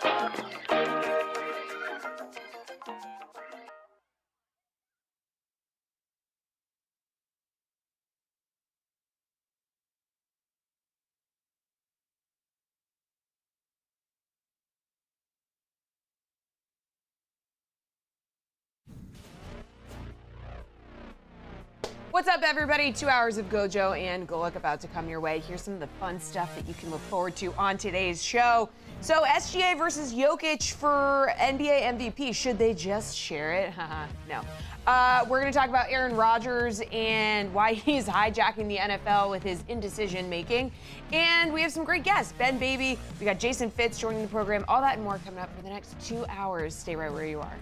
What's up, everybody? 2 hours of Gojo and Golic about to come your way. Here's some of the fun stuff that you can look forward to on today's show. So SGA versus Jokic for NBA MVP. Should they just share it? Haha, no. We're going to talk about Aaron Rodgers and why he's hijacking the NFL with his indecision making. And we have some great guests. Ben Baby, we got Jason Fitz joining the program. All that and more coming up for the next 2 hours. Stay right where you are.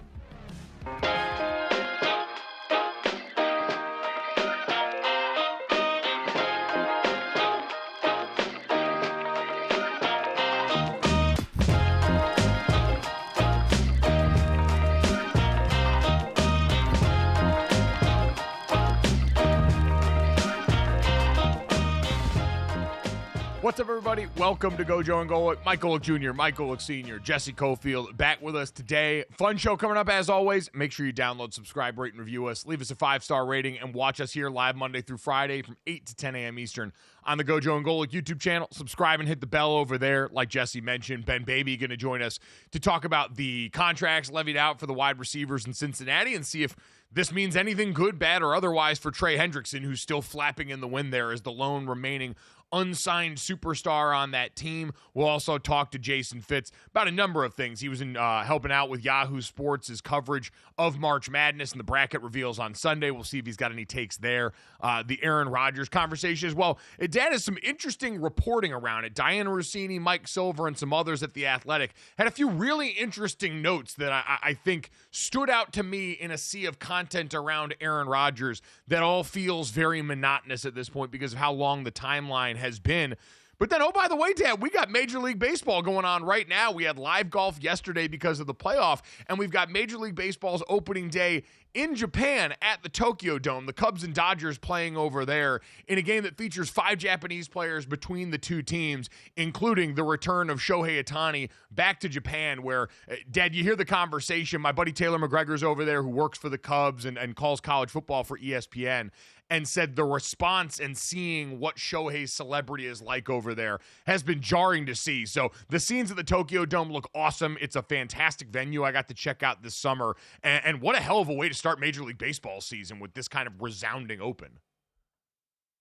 What's up, everybody? Welcome to Gojo and Golic. Mike Golic Jr., Mike Golic Sr., Jesse Cofield back with us today. Fun show coming up as always. Make sure you download, subscribe, rate, and review us. Leave us a 5-star rating and watch us here live Monday through Friday from 8 to 10 a.m. Eastern on the Gojo and Golic YouTube channel. Subscribe and hit the bell over there. Like Jesse mentioned, Ben Baby going to join us to talk about the contracts levied out for the wide receivers in Cincinnati and see if this means anything good, bad, or otherwise for Trey Hendrickson, who's still flapping in the wind there as the lone remaining unsigned superstar on that team. We'll also talk to Jason Fitz about a number of things. He was helping out with Yahoo Sports' coverage of March Madness and the bracket reveals on Sunday. We'll see if he's got any takes there. The Aaron Rodgers conversation as well. It has some interesting reporting around it. Diana Rossini, Mike Silver, and some others at The Athletic had a few really interesting notes that I think stood out to me in a sea of content around Aaron Rodgers that all feels very monotonous at this point because of how long the timeline has been. But then, oh, by the way, Dad, we got Major League Baseball going on right now. We had live golf yesterday because of the playoff, and we've got Major League Baseball's opening day in Japan at the Tokyo Dome. The Cubs and Dodgers playing over there in a game that features 5 Japanese players between the two teams, including the return of Shohei Ohtani back to Japan, where, Dad, you hear the conversation. My buddy Taylor McGregor's over there who works for the Cubs and calls college football for ESPN, and said the response and seeing what Shohei's celebrity is like over there has been jarring to see. So the scenes at the Tokyo Dome look awesome. It's a fantastic venue I got to check out this summer. And what a hell of a way to start Major League Baseball season with this kind of resounding open.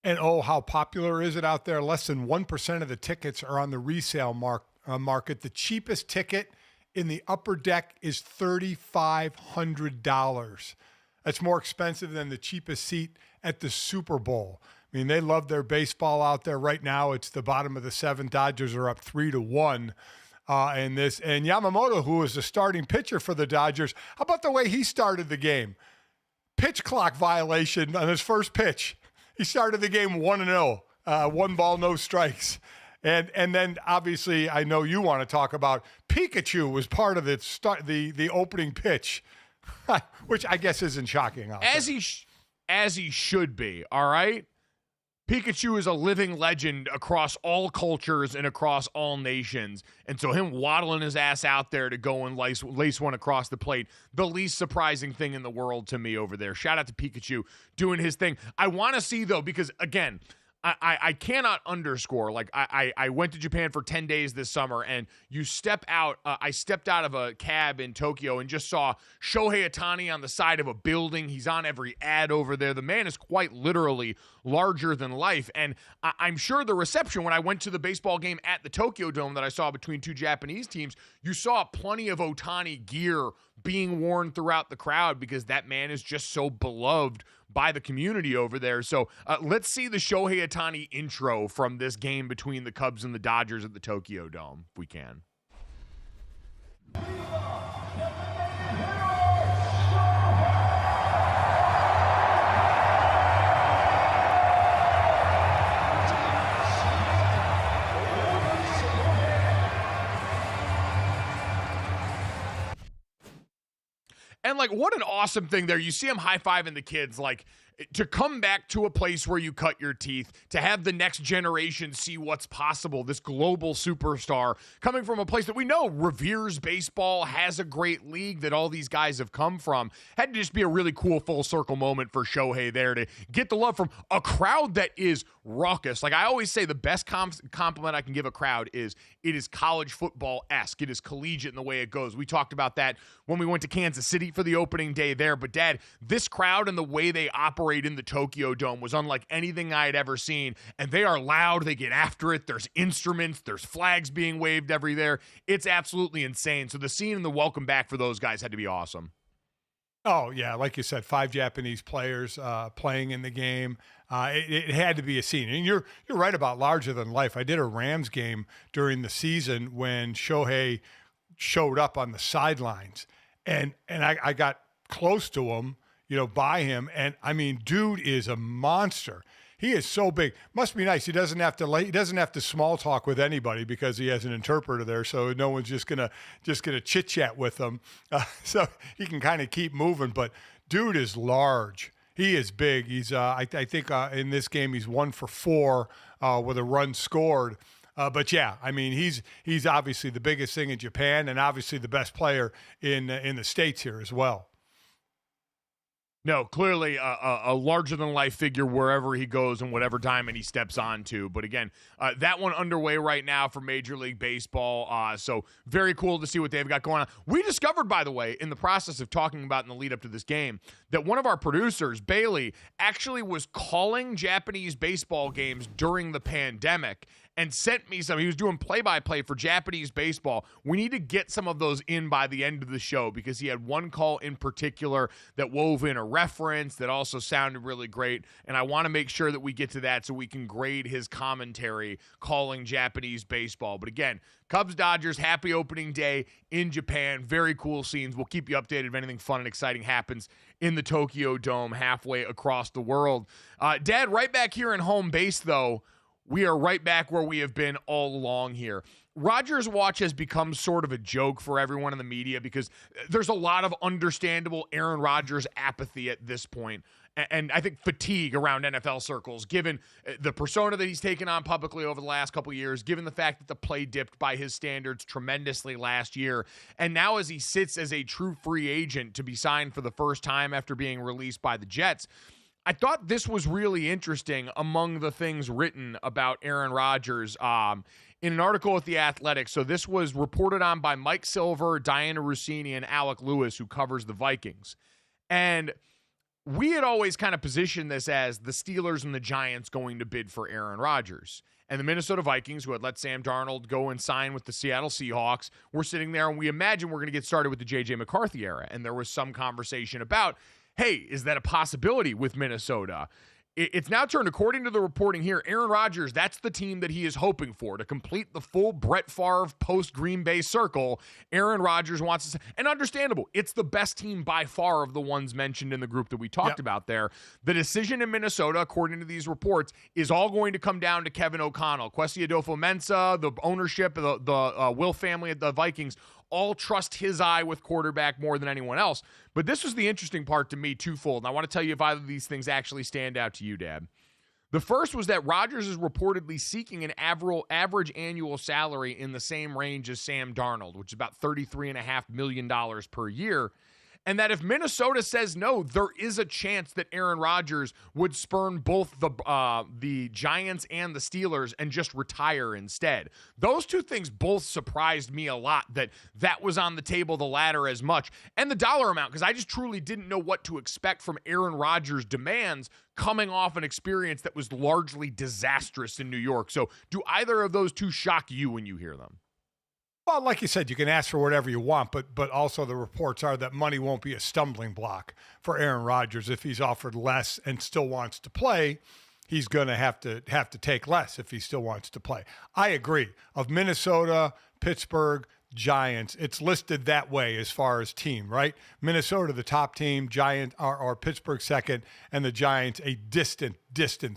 And oh, how popular is it out there? Less than 1% of the tickets are on the resale market. The cheapest ticket in the upper deck is $3,500. That's more expensive than the cheapest seat at the Super Bowl. I mean, they love their baseball out there right now. It's the bottom of the 7th. Dodgers are up 3-1 in this. And Yamamoto, who was the starting pitcher for the Dodgers, how about the way he started the game? Pitch clock violation on his first pitch. He started the game 1-0, 1 ball, no strikes. And then obviously, I know you want to talk about Pikachu was part of the opening pitch, which I guess isn't shocking. As he should be, all right? Pikachu is a living legend across all cultures and across all nations. And so him waddling his ass out there to go and lace one across the plate, the least surprising thing in the world to me over there. Shout out to Pikachu doing his thing. I want to see, though, because, again, I cannot underscore, like, I went to Japan for 10 days this summer, and you step out, I stepped out of a cab in Tokyo and just saw Shohei Ohtani on the side of a building. He's on every ad over there. The man is quite literally larger than life, and I'm sure the reception when I went to the baseball game at the Tokyo Dome that I saw between 2 Japanese teams, you saw plenty of Ohtani gear being worn throughout the crowd because that man is just so beloved by the community over there. So let's see the Shohei Ohtani intro from this game between the Cubs and the Dodgers at the Tokyo Dome, if we can. And, like, what an awesome thing there. You see him high-fiving the kids. Like, to come back to a place where you cut your teeth, to have the next generation see what's possible, this global superstar coming from a place that we know reveres baseball, has a great league that all these guys have come from, had to just be a really cool full circle moment for Shohei there to get the love from a crowd that is raucous. Like I always say, the best compliment I can give a crowd is it is college football-esque. It is collegiate in the way it goes. We talked about that when we went to Kansas City for the opening day there. But Dad, this crowd and the way they operate in the Tokyo Dome was unlike anything I had ever seen. And they are loud. They get after it. There's instruments. There's flags being waved everywhere. It's absolutely insane. So the scene and the welcome back for those guys had to be awesome. Oh, yeah. Like you said, 5 Japanese players playing in the game. It had to be a scene. And you're right about larger than life. I did a Rams game during the season when Shohei showed up on the sidelines. And I got close to him, by him. And I mean, dude is a monster. He is so big. Must be nice. He doesn't have to small talk with anybody because he has an interpreter there. So no one's just gonna chit chat with him. So he can kind of keep moving. But dude is large. He is big. He's I think in this game he's 1 for 4 with a run scored. But yeah, I mean he's obviously the biggest thing in Japan and obviously the best player in the States here as well. No, clearly a larger-than-life figure wherever he goes and whatever diamond he steps onto. But again, that one underway right now for Major League Baseball. So very cool to see what they've got going on. We discovered, by the way, in the process of talking about in the lead-up to this game, that one of our producers, Bailey, actually was calling Japanese baseball games during the pandemic and sent me some. He was doing play-by-play for Japanese baseball. We need to get some of those in by the end of the show because he had one call in particular that wove in a reference that also sounded really great, and I want to make sure that we get to that so we can grade his commentary calling Japanese baseball. But again, Cubs-Dodgers, happy opening day in Japan. Very cool scenes. We'll keep you updated if anything fun and exciting happens in the Tokyo Dome halfway across the world. Dad, right back here in home base, though, we are right back where we have been all along here. Rodgers watch has become sort of a joke for everyone in the media because there's a lot of understandable Aaron Rodgers apathy at this point. And I think fatigue around NFL circles, given the persona that he's taken on publicly over the last couple of years, given the fact that the play dipped by his standards tremendously last year. And now as he sits as a true free agent to be signed for the first time after being released by the Jets, I thought this was really interesting among the things written about Aaron Rodgers in an article with The Athletic. So this was reported on by Mike Silver, Diana Rossini, and Alec Lewis, who covers the Vikings. And we had always kind of positioned this as the Steelers and the Giants going to bid for Aaron Rodgers. And the Minnesota Vikings, who had let Sam Darnold go and sign with the Seattle Seahawks, were sitting there, and we imagine we're going to get started with the J.J. McCarthy era. And there was some conversation about, hey, is that a possibility with Minnesota? It's now turned, according to the reporting here, Aaron Rodgers, that's the team that he is hoping for to complete the full Brett Favre post-Green Bay circle. Aaron Rodgers wants to, and understandable, it's the best team by far of the ones mentioned in the group that we talked about there. The decision in Minnesota, according to these reports, is all going to come down to Kevin O'Connell. Kwesi Adolfo-Mensah, the ownership, the Will family at the Vikings, all trust his eye with quarterback more than anyone else. But this was the interesting part to me twofold, and I want to tell you if either of these things actually stand out to you, Dad. The first was that Rodgers is reportedly seeking an average annual salary in the same range as Sam Darnold, which is about $33.5 million per year. And that if Minnesota says no, there is a chance that Aaron Rodgers would spurn both the Giants and the Steelers and just retire instead. Those two things both surprised me a lot, that was on the table, the latter as much. And the dollar amount, because I just truly didn't know what to expect from Aaron Rodgers' demands coming off an experience that was largely disastrous in New York. So do either of those two shock you when you hear them? Well, like you said, you can ask for whatever you want, but also the reports are that money won't be a stumbling block for Aaron Rodgers. If he's offered less and still wants to play, he's going to have to take less if he still wants to play. I agree. Of Minnesota, Pittsburgh, Giants, it's listed that way as far as team, right? Minnesota, the top team, Giants or Pittsburgh second, and the Giants a distant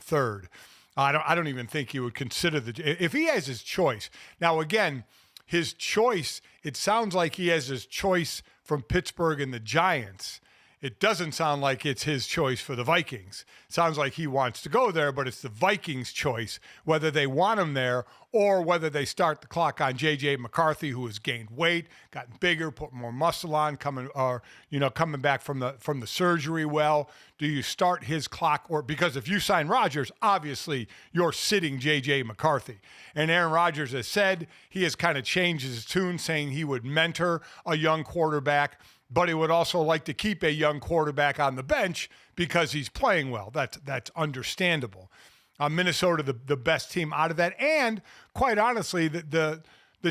third. I don't even think you would consider if he has his choice. Now, again, his choice, it sounds like he has his choice from Pittsburgh and the Giants. it doesn't sound like it's his choice for the Vikings. It sounds like he wants to go there, but it's the Vikings' choice whether they want him there or whether they start the clock on J.J. McCarthy, who has gained weight, gotten bigger, put more muscle on, coming back from the surgery well. Do you start his clock? Or because if you sign Rodgers, obviously you're sitting J.J. McCarthy. And Aaron Rodgers has said he has kind of changed his tune, saying he would mentor a young quarterback, but he would also like to keep a young quarterback on the bench because he's playing well. That's understandable. Minnesota, the best team out of that, and quite honestly, the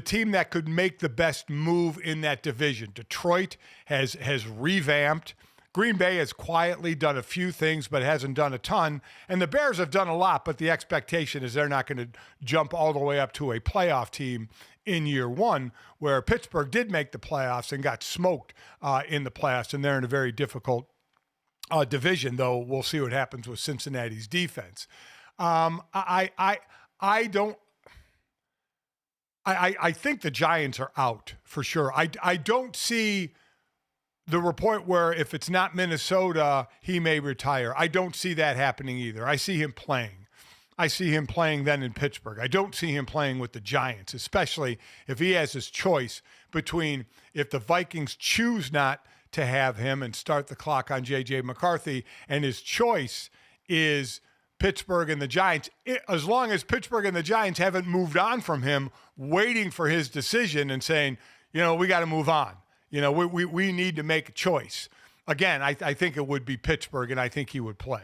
team that could make the best move in that division. Detroit has revamped. Green Bay has quietly done a few things, but hasn't done a ton. And the Bears have done a lot, but the expectation is they're not going to jump all the way up to a playoff team in year one, where Pittsburgh did make the playoffs and got smoked in the playoffs, and they're in a very difficult division, though we'll see what happens with Cincinnati's defense. I think the Giants are out for sure. I don't see the report where if it's not Minnesota, he may retire. I don't see that happening either. I see him playing. I see him playing then in Pittsburgh. I don't see him playing with the Giants, especially if he has his choice between if the Vikings choose not to have him and start the clock on J.J. McCarthy, and his choice is Pittsburgh and the Giants. As long as Pittsburgh and the Giants haven't moved on from him, waiting for his decision and saying, we got to move on. We need to make a choice. Again, I think it would be Pittsburgh, and I think he would play.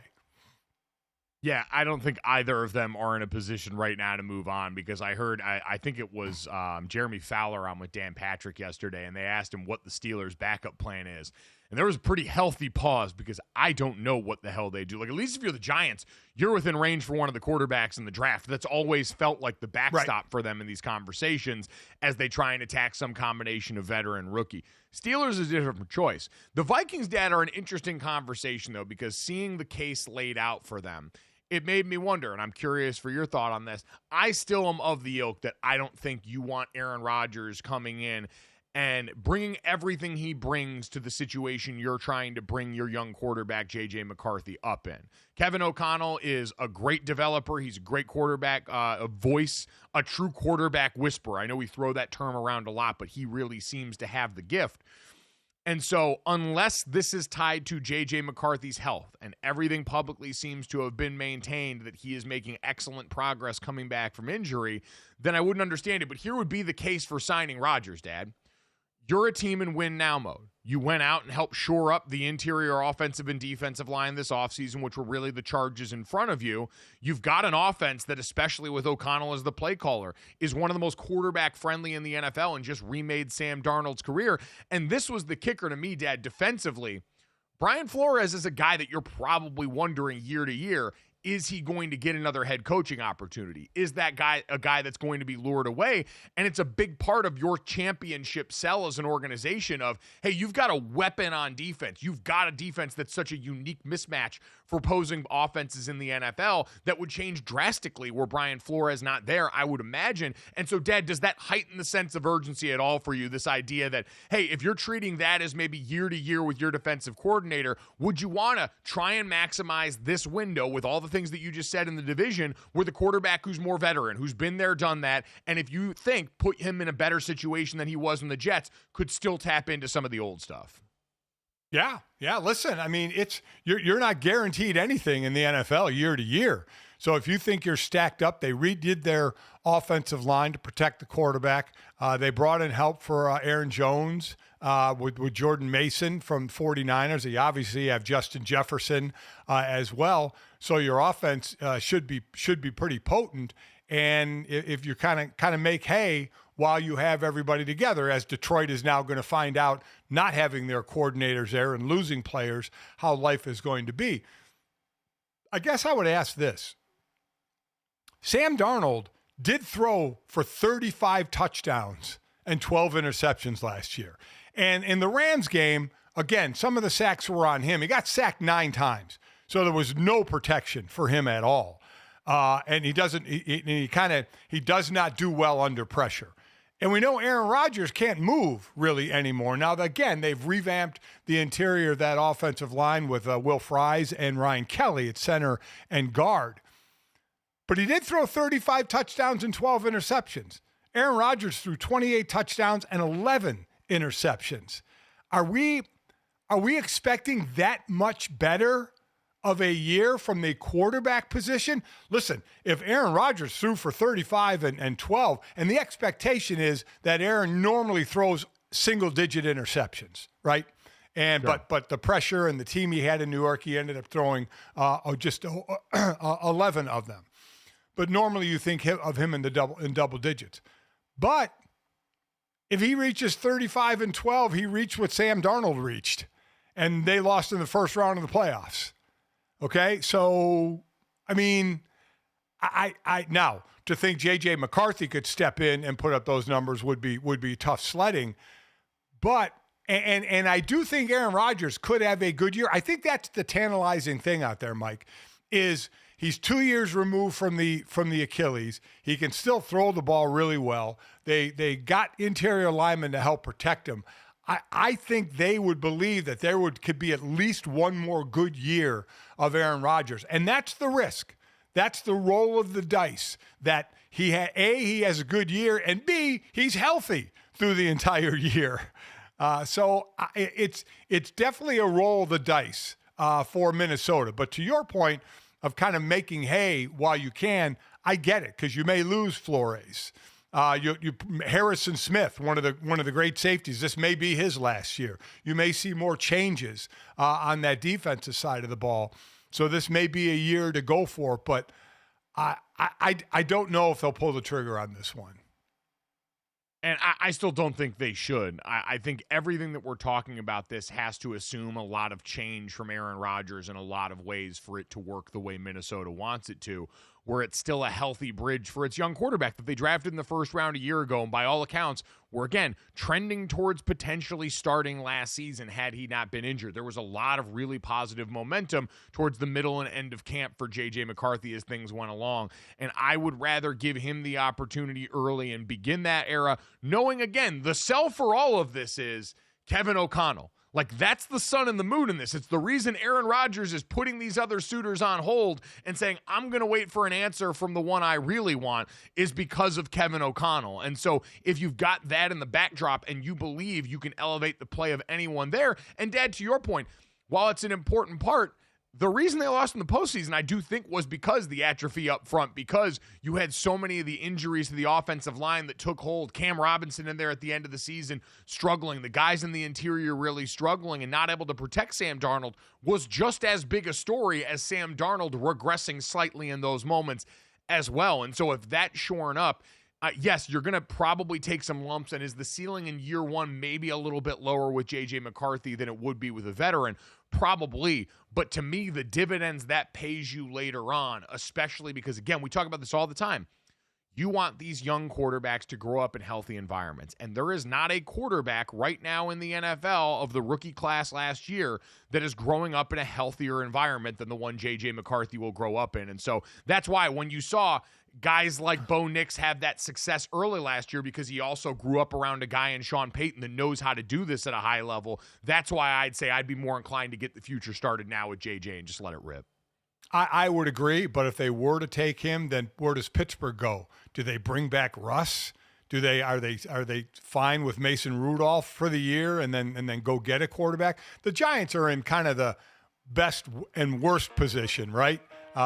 Yeah, I don't think either of them are in a position right now to move on, because I heard, I think it was Jeremy Fowler on with Dan Patrick yesterday, and they asked him what the Steelers' backup plan is. And there was a pretty healthy pause, because I don't know what the hell they do. Like, at least if you're the Giants, you're within range for one of the quarterbacks in the draft. That's always felt like the backstop for them in these conversations as they try and attack some combination of veteran rookie. Steelers is a different choice. The Vikings, Dad, are an interesting conversation, though, because seeing the case laid out for them, it made me wonder, and I'm curious for your thought on this. I still am of the ilk that I don't think you want Aaron Rodgers coming in and bringing everything he brings to the situation you're trying to bring your young quarterback, J.J. McCarthy, up in. Kevin O'Connell is a great developer. He's a great quarterback, a voice, a true quarterback whisperer. I know we throw that term around a lot, but he really seems to have the gift. And so unless this is tied to J.J. McCarthy's health, and everything publicly seems to have been maintained that he is making excellent progress coming back from injury, then I wouldn't understand it. But here would be the case for signing Rodgers, Dad. You're a team in win now mode. You went out and helped shore up the interior offensive and defensive line this offseason, which were really the charges in front of you. You've got an offense that, especially with O'Connell as the play caller, is one of the most quarterback-friendly in the NFL and just remade Sam Darnold's career. And this was the kicker to me, Dad, defensively. Brian Flores is a guy that you're probably wondering year to year, is he going to get another head coaching opportunity? Is that guy a guy that's going to be lured away? And it's a big part of your championship sell as an organization of, hey, you've got a weapon on defense. You've got a defense that's such a unique mismatch for opposing offenses in the NFL that would change drastically were Brian Flores not there, I would imagine. And so, Dad, does that heighten the sense of urgency at all for you, this idea that, hey, if you're treating that as maybe year to year with your defensive coordinator, would you want to try and maximize this window with all the things that you just said in the division with a quarterback who's more veteran, who's been there, done that, and if you think put him in a better situation than he was in the Jets, could still tap into some of the old stuff? Yeah. Listen, I mean, you're not guaranteed anything in the NFL year to year. So if you think you're stacked up, they redid their offensive line to protect the quarterback. They brought in help for Aaron Jones with Jordan Mason from 49ers. They obviously have Justin Jefferson as well. So your offense should be pretty potent. And if you kind of make hay while you have everybody together, as Detroit is now going to find out, not having their coordinators there and losing players, how life is going to be. I guess I would ask this. Sam Darnold did throw for 35 touchdowns and 12 interceptions last year. And in the Rams game, again, some of the sacks were on him. He got sacked 9 times. So there was no protection for him at all. And he does not do well under pressure. And we know Aaron Rodgers can't move really anymore. Now, again, they've revamped the interior of that offensive line with Will Fries and Ryan Kelly at center and guard. But he did throw 35 touchdowns and 12 interceptions. Aaron Rodgers threw 28 touchdowns and 11 interceptions. Are we expecting that much better of a year from the quarterback position? Listen, if Aaron Rodgers threw for 35 and 12, and the expectation is that Aaron normally throws single-digit interceptions, right? And sure. but the pressure and the team he had in New York, he ended up throwing just 11 of them. But normally you think of him in double digits. But if he reaches 35 and 12, he reached what Sam Darnold reached, and they lost in the first round of the playoffs. Okay, so I mean, I now to think J.J. McCarthy could step in and put up those numbers would be tough sledding, but and I do think Aaron Rodgers could have a good year. I think that's the tantalizing thing out there, Mike, is he's 2 years removed from the Achilles. He can still throw the ball really well. They got interior linemen to help protect him. I think they would believe that there could be at least one more good year of Aaron Rodgers. And that's the risk. That's the roll of the dice, that he has a good year, and B, he's healthy through the entire year. So it's definitely a roll of the dice for Minnesota. But to your point of kind of making hay while you can, I get it, because you may lose Flores. Harrison Smith, one of the great safeties, this may be his last year. You may see more changes on that defensive side of the ball. So this may be a year to go for, but I don't know if they'll pull the trigger on this one. And I still don't think they should. I think everything that we're talking about this has to assume a lot of change from Aaron Rodgers in a lot of ways for it to work the way Minnesota wants it to, where it's still a healthy bridge for its young quarterback that they drafted in the first round a year ago, and by all accounts, were, again, trending towards potentially starting last season had he not been injured. There was a lot of really positive momentum towards the middle and end of camp for J.J. McCarthy as things went along, and I would rather give him the opportunity early and begin that era, knowing, again, the sell for all of this is Kevin O'Connell. Like, that's the sun and the moon in this. It's the reason Aaron Rodgers is putting these other suitors on hold and saying, I'm going to wait for an answer from the one I really want, is because of Kevin O'Connell. And so if you've got that in the backdrop and you believe you can elevate the play of anyone there, and Dad, to your point, while it's an important part, the reason they lost in the postseason, I do think, was because the atrophy up front, because you had so many of the injuries to the offensive line that took hold. Cam Robinson in there at the end of the season struggling. The guys in the interior really struggling and not able to protect Sam Darnold was just as big a story as Sam Darnold regressing slightly in those moments as well. And so if that's shorn up, yes, you're going to probably take some lumps, and is the ceiling in year one maybe a little bit lower with J.J. McCarthy than it would be with a veteran? Probably. But to me, the dividends that pays you later on, especially because, again, we talk about this all the time. You want these young quarterbacks to grow up in healthy environments. And there is not a quarterback right now in the NFL of the rookie class last year that is growing up in a healthier environment than the one J.J. McCarthy will grow up in. And so that's why when you saw guys like Bo Nix have that success early last year, because he also grew up around a guy in Sean Payton that knows how to do this at a high level, that's why I'd say I'd be more inclined to get the future started now with J.J. and just let it rip. I would agree, but if they were to take him, then where does Pittsburgh go? Do they bring back Russ? Are they fine with Mason Rudolph for the year and then go get a quarterback? The Giants are in kind of the best and worst position, right?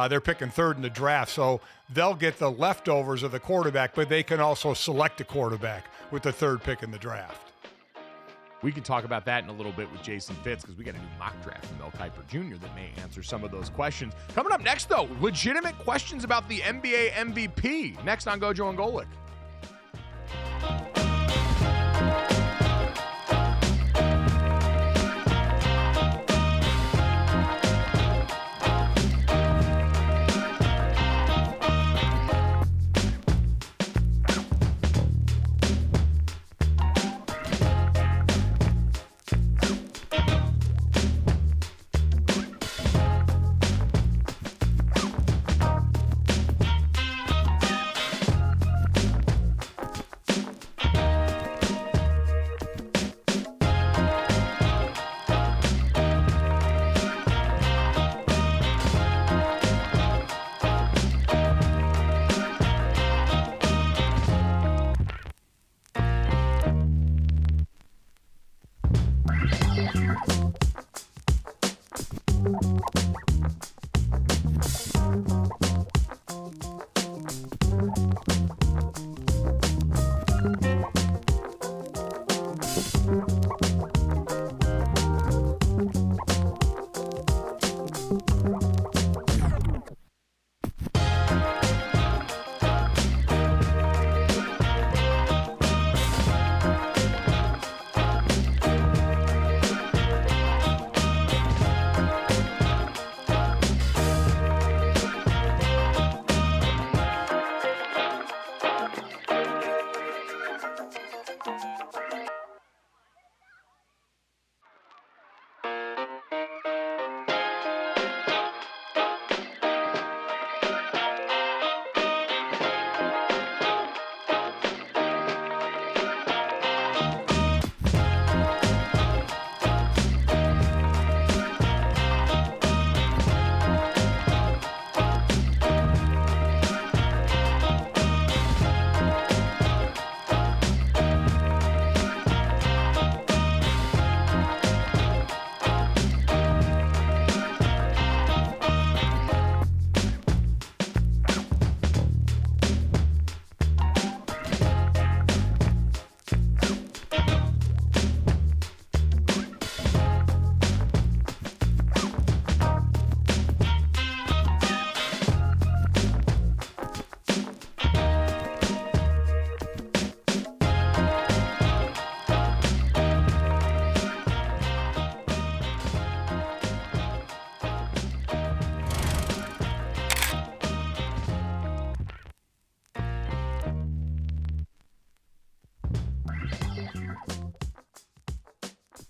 They're picking third in the draft, so they'll get the leftovers of the quarterback, but they can also select a quarterback with the third pick in the draft. We can talk about that in a little bit with Jason Fitz, because we got a new mock draft from Mel Kiper Jr. that may answer some of those questions. Coming up next, though, legitimate questions about the NBA MVP. Next on Gojo and Golic.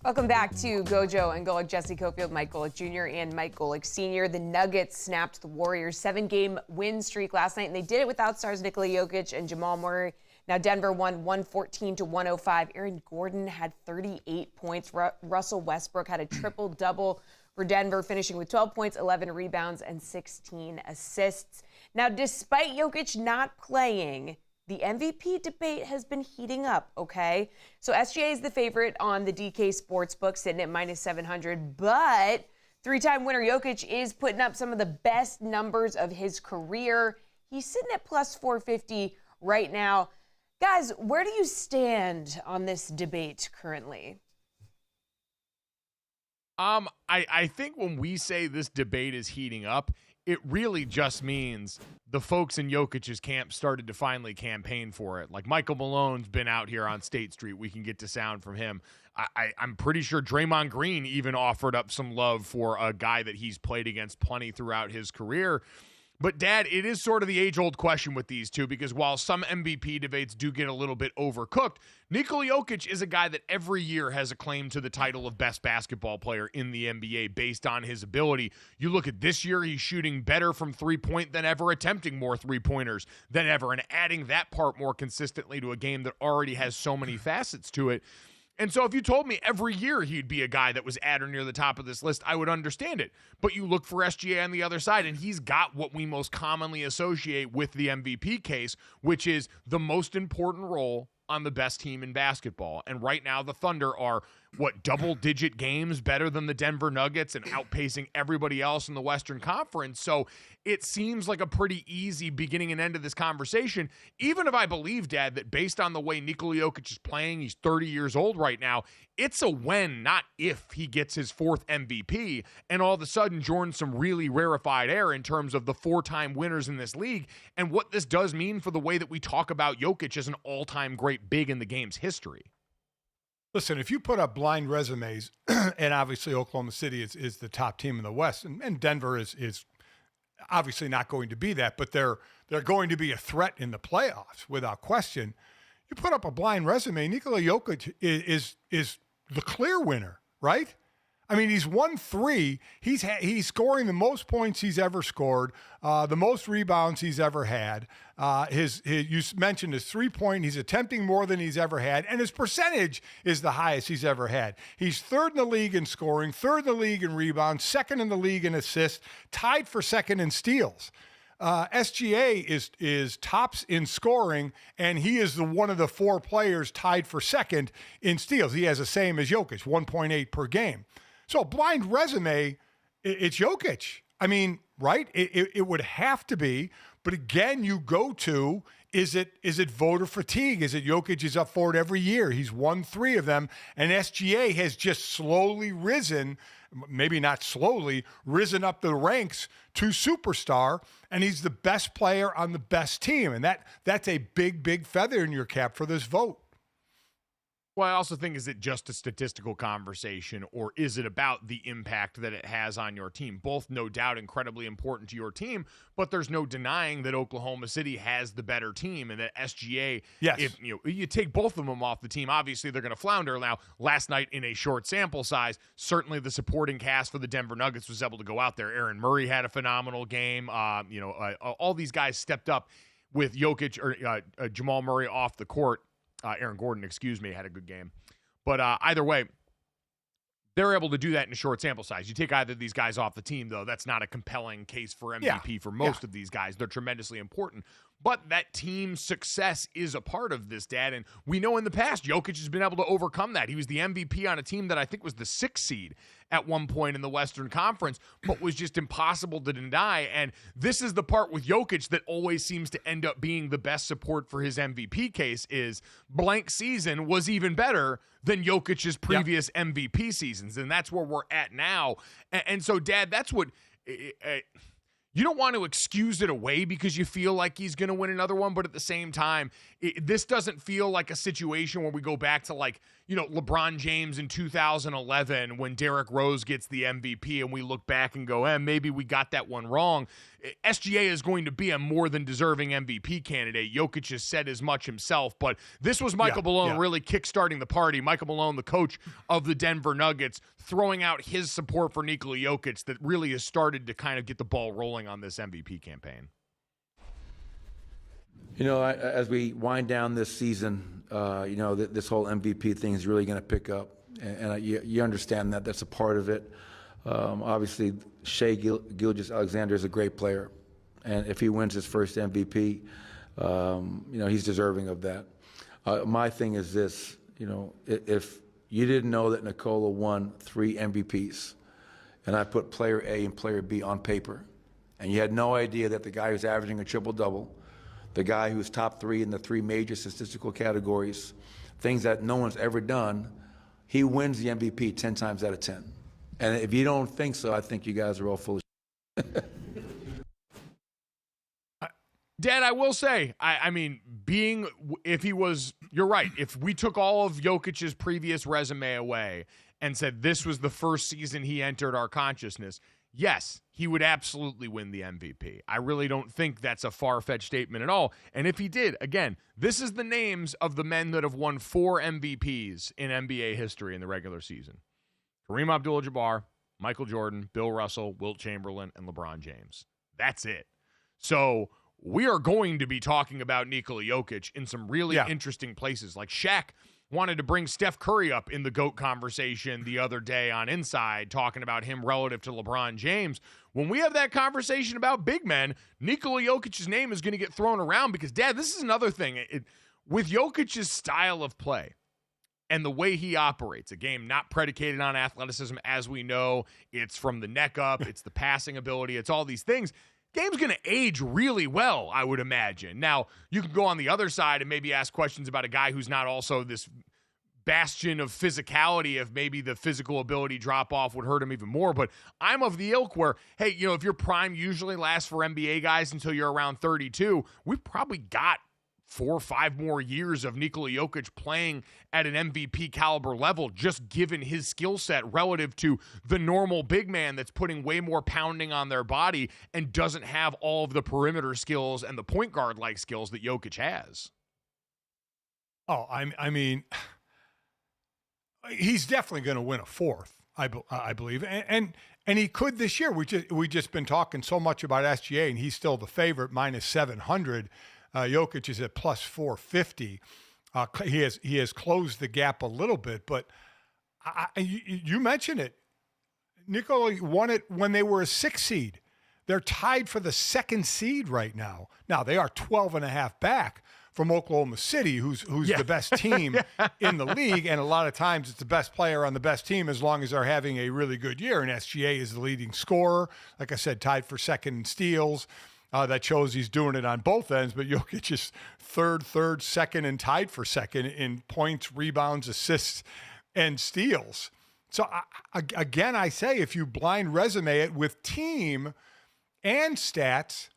Welcome back to Gojo and Golic. Jesse Cofield, Mike Golic Jr. and Mike Golic Sr. The Nuggets snapped the Warriors' 7-game win streak last night, and they did it without stars Nikola Jokic and Jamal Murray. Now Denver won 114-105. Aaron Gordon had 38 points. Russell Westbrook had a triple-double for Denver, finishing with 12 points, 11 rebounds, and 16 assists. Now, despite Jokic not playing, the MVP debate has been heating up, okay? So SGA is the favorite on the DK Sportsbook, sitting at -700, but three-time winner Jokic is putting up some of the best numbers of his career. He's sitting at +450 right now. Guys, where do you stand on this debate currently? I think when we say this debate is heating up, it really just means the folks in Jokic's camp started to finally campaign for it. Like Michael Malone's been out here on State Street. We can get to sound from him. I'm pretty sure Draymond Green even offered up some love for a guy that he's played against plenty throughout his career. But, Dad, it is sort of the age-old question with these two, because while some MVP debates do get a little bit overcooked, Nikola Jokic is a guy that every year has a claim to the title of best basketball player in the NBA based on his ability. You look at this year, he's shooting better from three-point than ever, attempting more three-pointers than ever, and adding that part more consistently to a game that already has so many facets to it. And so if you told me every year he'd be a guy that was at or near the top of this list, I would understand it. But you look for SGA on the other side, and he's got what we most commonly associate with the MVP case, which is the most important role on the best team in basketball. And right now the Thunder are, double-digit games better than the Denver Nuggets and outpacing everybody else in the Western Conference. So it seems like a pretty easy beginning and end of this conversation, even if I believe, Dad, that based on the way Nikola Jokic is playing, he's 30 years old right now, it's a when, not if, he gets his fourth MVP, and all of a sudden joins some really rarefied air in terms of the four-time winners in this league and what this does mean for the way that we talk about Jokic as an all-time great big in the game's history. Listen, if you put up blind resumes, and obviously Oklahoma City is the top team in the West, and Denver is obviously not going to be that, but they're going to be a threat in the playoffs without question. You put up a blind resume, Nikola Jokic is the clear winner, right? I mean, he's won 3. He's scoring the most points he's ever scored, the most rebounds he's ever had. You mentioned his 3-point. He's attempting more than he's ever had, and his percentage is the highest he's ever had. He's 3rd in the league in scoring, 3rd in the league in rebounds, 2nd in the league in assists, tied for 2nd in steals. SGA is tops in scoring, and he is one of the 4 players tied for second in steals. He has the same as Jokic, 1.8 per game. So blind resume, it's Jokic. I mean, right? It would have to be. But again, you go to, is it voter fatigue? Is it Jokic is up for it every year? He's won 3 of them, and SGA has just slowly risen, maybe not slowly, risen up the ranks to superstar, and he's the best player on the best team. And that's a big, big feather in your cap for this vote. Well, I also think, is it just a statistical conversation, or is it about the impact that it has on your team? Both, no doubt, incredibly important to your team, but there's no denying that Oklahoma City has the better team, and that SGA, yes, if you take both of them off the team, obviously they're going to flounder. Now, last night in a short sample size, certainly the supporting cast for the Denver Nuggets was able to go out there. Aaron Murray had a phenomenal game. All these guys stepped up with Jokic or Jamal Murray off the court. Aaron Gordon, had a good game. But either way, they're able to do that in a short sample size. You take either of these guys off the team, though, that's not a compelling case for MVP for most of these guys. They're tremendously important. But that team success is a part of this, Dad. And we know in the past, Jokic has been able to overcome that. He was the MVP on a team that I think was the 6th seed at one point in the Western Conference, but was just impossible to deny. And this is the part with Jokic that always seems to end up being the best support for his MVP case, is blank season was even better than Jokic's previous MVP seasons. And that's where we're at now. And so, Dad, that's what... You don't want to excuse it away because you feel like he's going to win another one, but at the same time, this doesn't feel like a situation where we go back to LeBron James in 2011 when Derrick Rose gets the MVP and we look back and go, maybe we got that one wrong. SGA is going to be a more than deserving MVP candidate. Jokic has said as much himself, but this was Michael Malone really kickstarting the party. Michael Malone, the coach of the Denver Nuggets, throwing out his support for Nikola Jokic that really has started to kind of get the ball rolling on this MVP campaign. As we wind down this season, this whole MVP thing is really going to pick up, and you understand that. That's a part of it. Obviously, Shai Gilgeous-Alexander is a great player, and if he wins his first MVP, he's deserving of that. My thing is this, if you didn't know that Nikola won 3 MVPs, and I put player A and player B on paper, and you had no idea that the guy who's averaging a triple-double, the guy who's top 3 in the 3 major statistical categories, things that no one's ever done, he wins the MVP 10 times out of 10. And if you don't think so, I think you guys are all full of shit. Dad, I will say, you're right. If we took all of Jokic's previous resume away and said this was the first season he entered our consciousness, yes, he would absolutely win the MVP. I really don't think that's a far-fetched statement at all. And if he did, again, this is the names of the men that have won 4 MVPs in NBA history in the regular season. Kareem Abdul-Jabbar, Michael Jordan, Bill Russell, Wilt Chamberlain, and LeBron James. That's it. So we are going to be talking about Nikola Jokic in some really interesting places. Like Shaq wanted to bring Steph Curry up in the GOAT conversation the other day on Inside, talking about him relative to LeBron James. When we have that conversation about big men, Nikola Jokic's name is going to get thrown around because, Dad, this is another thing. With Jokic's style of play and the way he operates, a game not predicated on athleticism, as we know, it's from the neck up, it's the passing ability, it's all these things. Game's going to age really well, I would imagine. Now, you can go on the other side and maybe ask questions about a guy who's not also this bastion of physicality, if maybe the physical ability drop-off would hurt him even more. But I'm of the ilk where, hey, if your prime usually lasts for NBA guys until you're around 32, we've probably got 4 or 5 more years of Nikola Jokic playing at an MVP caliber level, just given his skill set relative to the normal big man that's putting way more pounding on their body and doesn't have all of the perimeter skills and the point guard-like skills that Jokic has. Oh, I mean, he's definitely going to win a 4th, I believe, and he could this year. We just been talking so much about SGA, and he's still the favorite, minus 700. Jokic is at plus 450. He has closed the gap a little bit, but you mentioned it. Nikola won it when they were a 6 seed. They're tied for the second seed right now. Now, they are 12.5 back from Oklahoma City, who's the best team in the league. And a lot of times it's the best player on the best team as long as they're having a really good year. And SGA is the leading scorer. Like I said, tied for second in steals. That shows he's doing it on both ends. But Jokic is third, second, and tied for second in points, rebounds, assists, and steals. So, again, I say if you blind resume it with team and stats,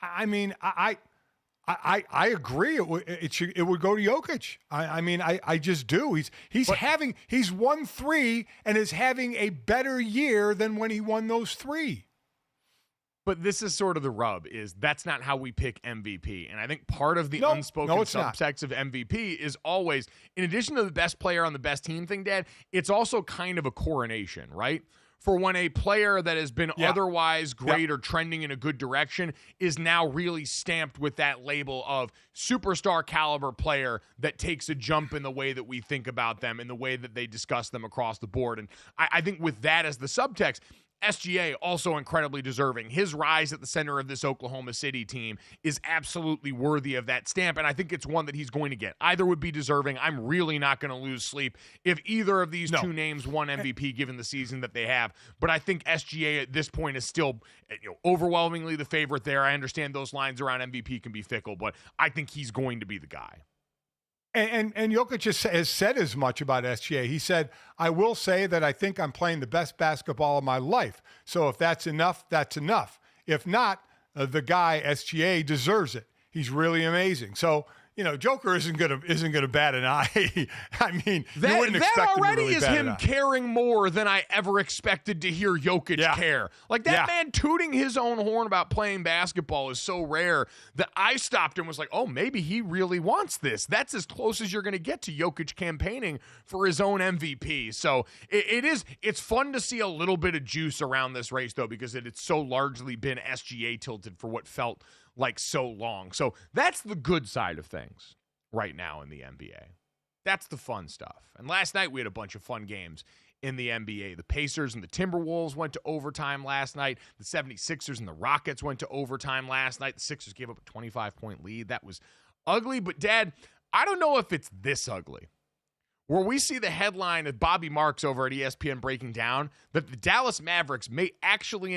I mean, I agree. It would go to Jokic. I just do. He's won 3 and is having a better year than when he won those 3. But this is sort of the rub, is that's not how we pick MVP. And I think part of the unspoken subtext of MVP is always, in addition to the best player on the best team thing, Dad, it's also kind of a coronation, right? For when a player that has been otherwise great or trending in a good direction is now really stamped with that label of superstar caliber player that takes a jump in the way that we think about them, in the way that they discuss them across the board. And I think with that as the subtext, SGA also incredibly deserving. His rise at the center of this Oklahoma City team is absolutely worthy of that stamp, and I think it's one that he's going to get. Either would be deserving. I'm really not going to lose sleep if either of these two names won MVP given the season that they have. But I think SGA at this point is still overwhelmingly the favorite there. I understand those lines around MVP can be fickle, but I think he's going to be the guy. And Jokic has said as much about SGA. He said, I will say that I think I'm playing the best basketball of my life. So if that's enough, that's enough. If not, the guy, SGA, deserves it. He's really amazing. So, Joker isn't gonna bat an eye. I mean, you wouldn't expect him to really bat an eye. That already is him caring more than I ever expected to hear Jokic care. Like that man tooting his own horn about playing basketball is so rare that I stopped and was like, oh, maybe he really wants this. That's as close as you're going to get to Jokic campaigning for his own MVP. So it's fun to see a little bit of juice around this race, though, because it's so largely been SGA tilted for what felt like so long. So that's the good side of things right now in the NBA. That's the fun stuff. And last night we had a bunch of fun games in the NBA. The Pacers and the Timberwolves went to overtime last night. The 76ers and the Rockets went to overtime last night. The Sixers gave up a 25-point lead. That was ugly. But, Dad, I don't know if it's this ugly, where we see the headline of Bobby Marks over at ESPN breaking down that the Dallas Mavericks may actually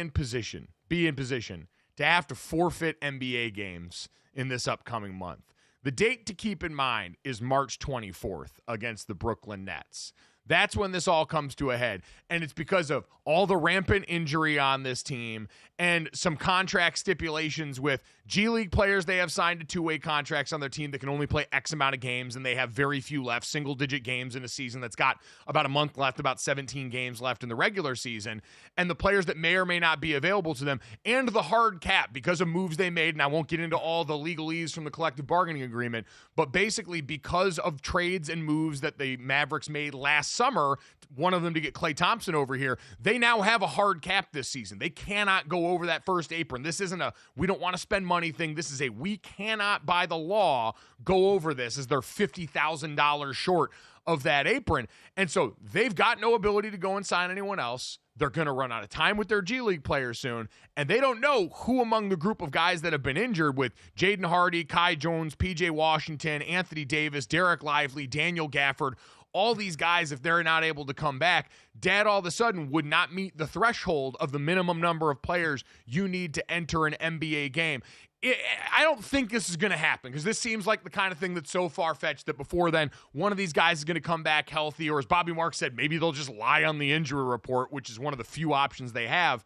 be in position to have to forfeit NBA games in this upcoming month. The date to keep in mind is March 24th against the Brooklyn Nets. That's when this all comes to a head, and it's because of all the rampant injury on this team and some contract stipulations with G League players. They have signed to two-way contracts on their team that can only play X amount of games, and they have very few left, single-digit games in a season that's got about a month left, about 17 games left in the regular season, and the players that may or may not be available to them, and the hard cap because of moves they made, and I won't get into all the legalese from the collective bargaining agreement, but basically because of trades and moves that the Mavericks made last summer, one of them to get Klay Thompson over here, they now have a hard cap this season. They cannot go over that first apron. This isn't a we don't want to spend money thing. This is a we cannot by the law go over this, as they're $50,000 short of that apron. And so they've got no ability to go and sign anyone else. They're going to run out of time with their G League players soon, and they don't know who among the group of guys that have been injured with Jaden Hardy, Kai Jones, PJ Washington, Anthony Davis, Derek Lively, Daniel Gafford, all these guys, if they're not able to come back, Dad all of a sudden would not meet the threshold of the minimum number of players you need to enter an NBA game. I don't think this is going to happen, because this seems like the kind of thing that's so far-fetched that before then, one of these guys is going to come back healthy, or as Bobby Marks said, maybe they'll just lie on the injury report, which is one of the few options they have.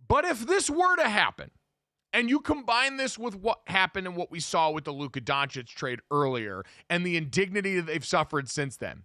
But if this were to happen, and you combine this with what happened and what we saw with the Luka Doncic trade earlier and the indignity that they've suffered since then,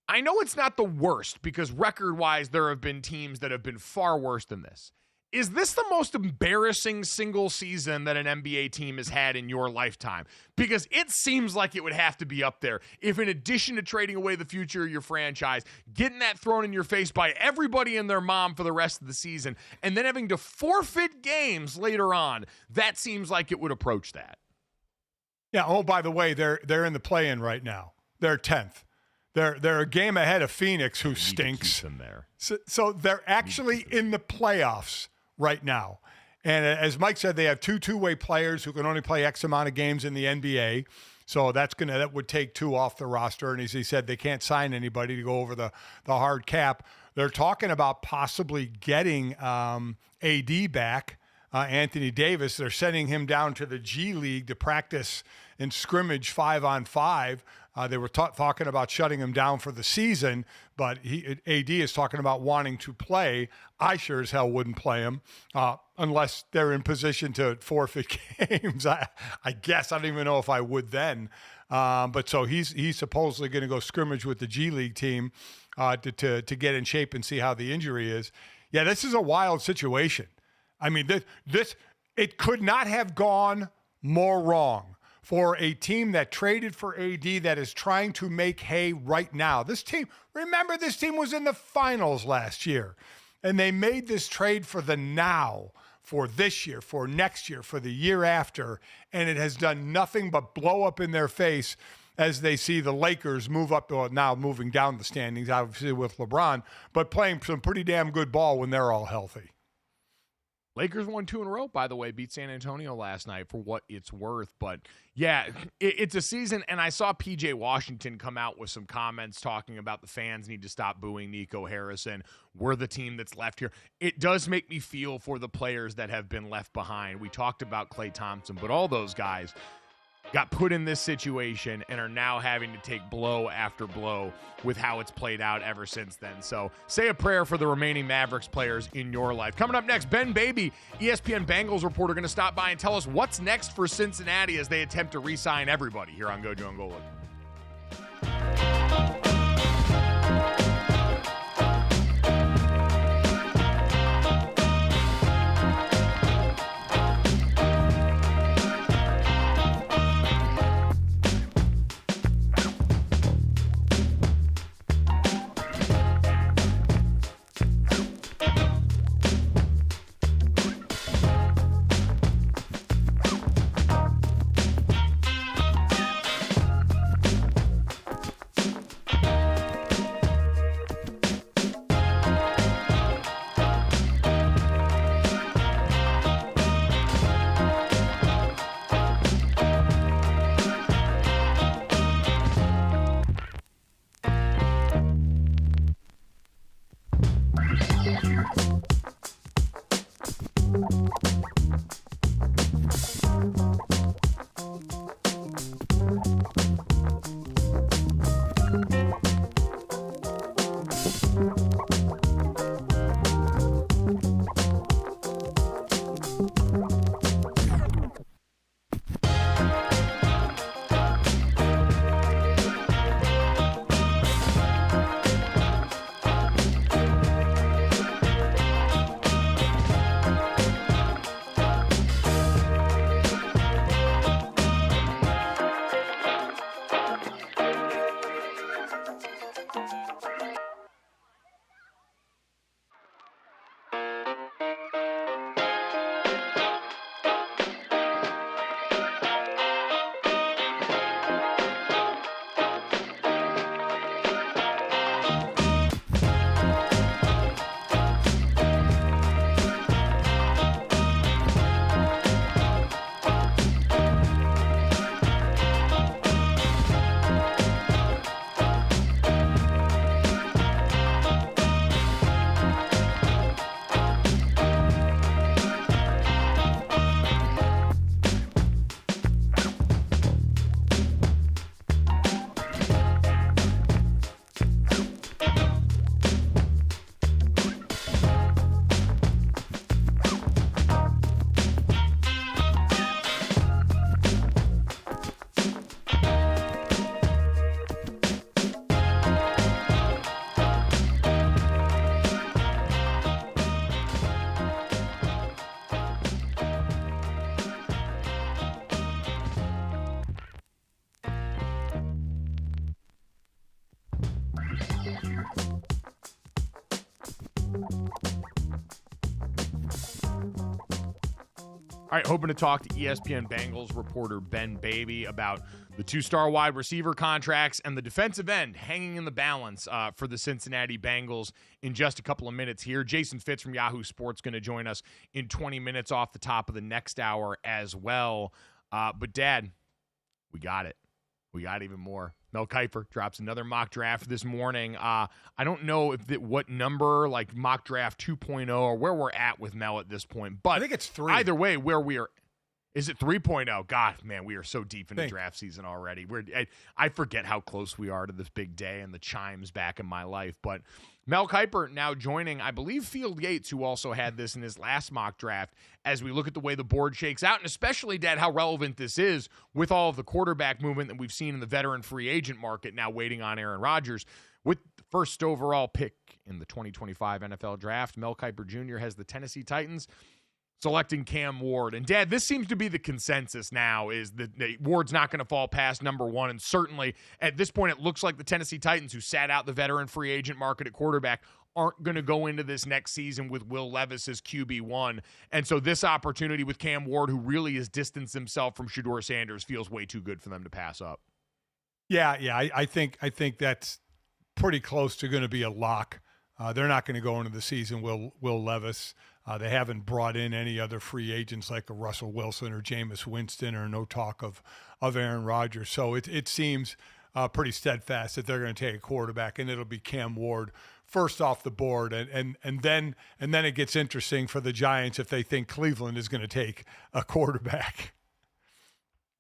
I know it's not the worst, because record-wise there have been teams that have been far worse than this. Is this the most embarrassing single season that an NBA team has had in your lifetime? Because it seems like it would have to be up there. If in addition to trading away the future of your franchise, getting that thrown in your face by everybody and their mom for the rest of the season, and then having to forfeit games later on, that seems like it would approach that. Yeah, oh, by the way, they're in the play-in right now. They're 10th. They're a game ahead of Phoenix, who stinks. Them there. So they're actually in the playoffs right now. And as Mike said, they have two-way players who can only play X amount of games in the NBA. So that would take 2 off the roster. And as he said, they can't sign anybody to go over the hard cap. They're talking about possibly getting AD back, Anthony Davis. They're sending him down to the G League to practice and scrimmage 5-on-5. They were talking about shutting him down for the season, but AD is talking about wanting to play. I sure as hell wouldn't play him unless they're in position to forfeit games. I guess I don't even know if I would then. But so he's supposedly going to go scrimmage with the G League team to get in shape and see how the injury is. Yeah, this is a wild situation. I mean, it could not have gone more wrong for a team that traded for AD that is trying to make hay right now. This team was in the finals last year, and they made this trade for the now, for this year, for next year, for the year after, and it has done nothing but blow up in their face as they see the Lakers move up, now moving down the standings, obviously with LeBron, but playing some pretty damn good ball when they're all healthy. Lakers won 2 in a row, by the way, beat San Antonio last night for what it's worth. But, yeah, it's a season, and I saw P.J. Washington come out with some comments talking about the fans need to stop booing Nico Harrison. We're the team that's left here. It does make me feel for the players that have been left behind. We talked about Klay Thompson, but all those guys got put in this situation and are now having to take blow after blow with how it's played out ever since then. So say a prayer for the remaining Mavericks players in your life. Coming up next, Ben Baby, ESPN Bengals reporter, going to stop by and tell us what's next for Cincinnati as they attempt to re-sign everybody here on Gojo and Golic. All right, hoping to talk to ESPN Bengals reporter Ben Baby about the 2-star wide receiver contracts, and the defensive end hanging in the balance for the Cincinnati Bengals in just a couple of minutes here. Jason Fitz from Yahoo Sports going to join us in 20 minutes off the top of the next hour as well. But, Dad, we got it. We got even more. Mel Kiper drops another mock draft this morning. I don't know what number, like mock draft 2.0, or where we're at with Mel at this point. But I think it's 3. Either way, where we are. Is it 3.0? God, man, we are so deep into draft season already. I forget how close we are to this big day and the chimes back in my life. But Mel Kiper now joining, I believe, Field Yates, who also had this in his last mock draft, as we look at the way the board shakes out, and especially, Dad, how relevant this is with all of the quarterback movement that we've seen in the veteran free agent market now waiting on Aaron Rodgers. With the first overall pick in the 2025 NFL Draft, Mel Kiper Jr. has the Tennessee Titans selecting Cam Ward. And, Dad, this seems to be the consensus now, is that Ward's not going to fall past number 1. And certainly at this point, it looks like the Tennessee Titans, who sat out the veteran free agent market at quarterback, aren't going to go into this next season with Will Levis as QB1. And so this opportunity with Cam Ward, who really has distanced himself from Shedeur Sanders, feels way too good for them to pass up. Yeah, I think that's pretty close to going to be a lock. They're not going to go into the season Will Levis. They haven't brought in any other free agents like a Russell Wilson or Jameis Winston, or no talk of Aaron Rodgers. So it seems pretty steadfast that they're going to take a quarterback, and it'll be Cam Ward first off the board. And then it gets interesting for the Giants if they think Cleveland is going to take a quarterback.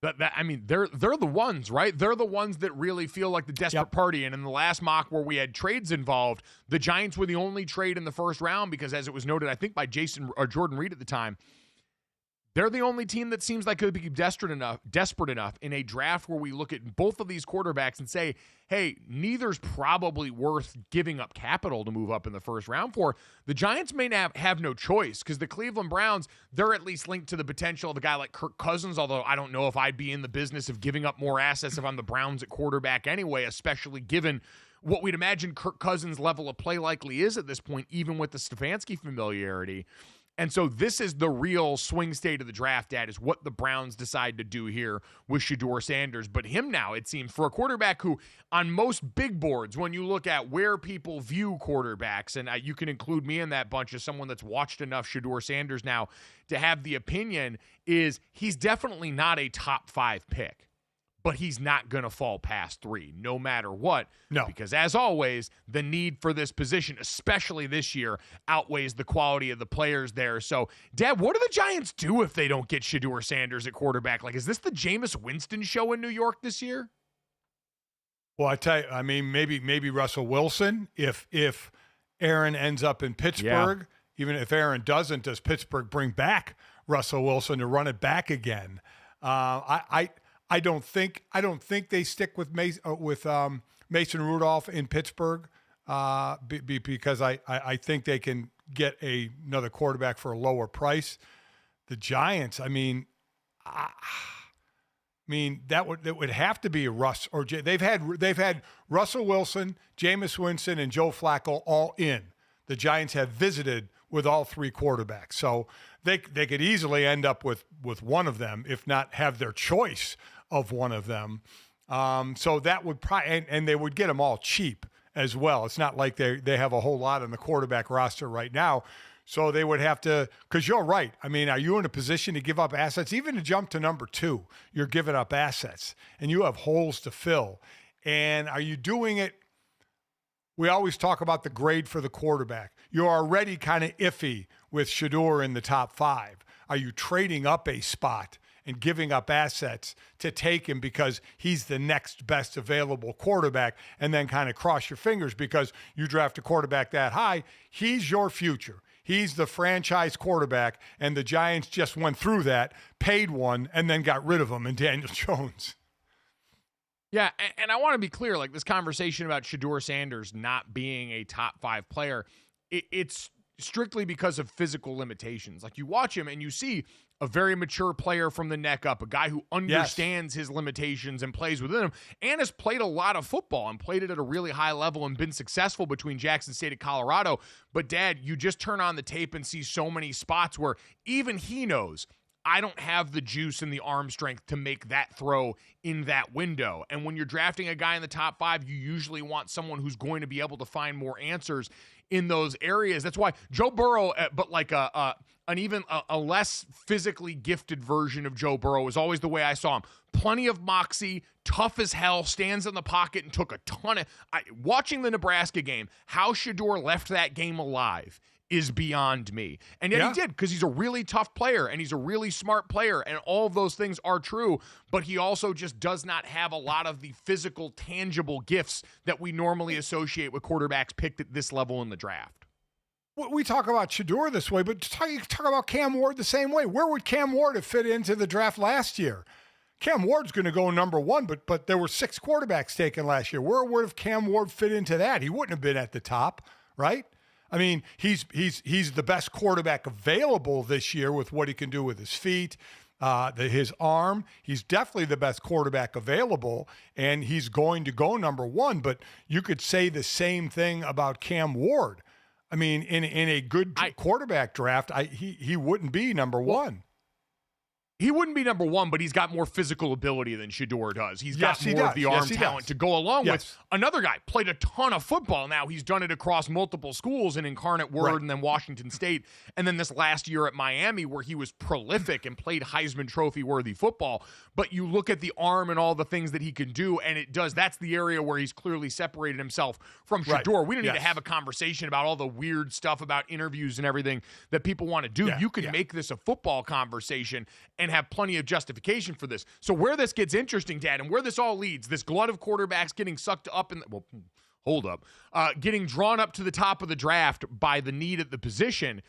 I mean, they're the ones, right? They're the ones that really feel like the desperate party. And in the last mock where we had trades involved, the Giants were the only trade in the first round because, as it was noted, I think by Jason or Jordan Reed at the time, they're the only team that seems like could be desperate enough in a draft where we look at both of these quarterbacks and say, hey, neither's probably worth giving up capital to move up in the first round for. The Giants may have no choice because the Cleveland Browns, they're at least linked to the potential of a guy like Kirk Cousins, although I don't know if I'd be in the business of giving up more assets if I'm the Browns at quarterback anyway, especially given what we'd imagine Kirk Cousins' level of play likely is at this point, even with the Stefanski familiarity. And so this is the real swing state of the draft, Dad, is what the Browns decide to do here with Shedeur Sanders. But him now, it seems, for a quarterback who, on most big boards, when you look at where people view quarterbacks, and you can include me in that bunch as someone that's watched enough Shedeur Sanders now to have the opinion, is he's definitely not a top 5 pick. But he's not going to fall past 3, no matter what. No. Because, as always, the need for this position, especially this year, outweighs the quality of the players there. So, Dad, what do the Giants do if they don't get Shedeur Sanders at quarterback? Like, is this the Jameis Winston show in New York this year? Well, I tell you, I mean, maybe Russell Wilson if Aaron ends up in Pittsburgh. Yeah. Even if Aaron doesn't, does Pittsburgh bring back Russell Wilson to run it back again? I don't think they stick with Mason Rudolph in Pittsburgh because I think they can get another quarterback for a lower price. The Giants, I mean that would have to be a Russ or they've had Russell Wilson, Jameis Winston, and Joe Flacco all in. The Giants have visited with all 3 quarterbacks, so they could easily end up with one of them, if not have their choice of one of them. So that would probably, and they would get them all cheap as well. It's not like they have a whole lot on the quarterback roster right now. So they would have to, because you're right. I mean, are you in a position to give up assets? Even to jump to number 2, you're giving up assets and you have holes to fill. And are you doing it? We always talk about the grade for the quarterback. You're already kind of iffy with Shedeur in the top 5. Are you trading up a spot and giving up assets to take him because he's the next best available quarterback, and then kind of cross your fingers because you draft a quarterback that high? He's your future. He's the franchise quarterback, and the Giants just went through that, paid one, and then got rid of him in Daniel Jones. Yeah, and I want to be clear, like this conversation about Shedeur Sanders not being a top 5 player, it's strictly because of physical limitations. Like you watch him and you see a very mature player from the neck up, a guy who understands his limitations and plays within them, and has played a lot of football and played it at a really high level and been successful between Jackson State and Colorado. But, Dad, you just turn on the tape and see so many spots where even he knows, I don't have the juice and the arm strength to make that throw in that window. And when you're drafting a guy in the top 5, you usually want someone who's going to be able to find more answers in those areas. That's why Joe Burrow, but like a less physically gifted version of Joe Burrow is always the way I saw him. Plenty of moxie, tough as hell, stands in the pocket and took a ton of watching the Nebraska game, how Shedeur left that game alive is beyond me. And yet he did, because he's a really tough player and he's a really smart player, and all of those things are true, but he also just does not have a lot of the physical, tangible gifts that we normally associate with quarterbacks picked at this level in the draft. We talk about Shedeur this way, but talk about Cam Ward the same way. Where would Cam Ward have fit into the draft last year? Cam Ward's going to go number 1, but there were 6 quarterbacks taken last year. Where would have Cam Ward fit into that? He wouldn't have been at the top, right? I mean, he's the best quarterback available this year with what he can do with his feet, his arm. He's definitely the best quarterback available, and he's going to go number 1. But you could say the same thing about Cam Ward. I mean, in a good quarterback draft, he wouldn't be number 1. He wouldn't be number 1, but he's got more physical ability than Shedeur does. He's got more of the arm talent to go along with. Another guy played a ton of football. Now he's done it across multiple schools in Incarnate Word and then Washington State. And then this last year at Miami where he was prolific and played Heisman Trophy worthy football. But you look at the arm and all the things that he can do, and it does. That's the area where he's clearly separated himself from Shedeur. We don't need to have a conversation about all the weird stuff about interviews and everything that people want to do. You could make this a football conversation and have plenty of justification for this. So where this gets interesting, Dad, and where this all leads, this glut of quarterbacks getting sucked up in getting drawn up to the top of the draft by the need at the position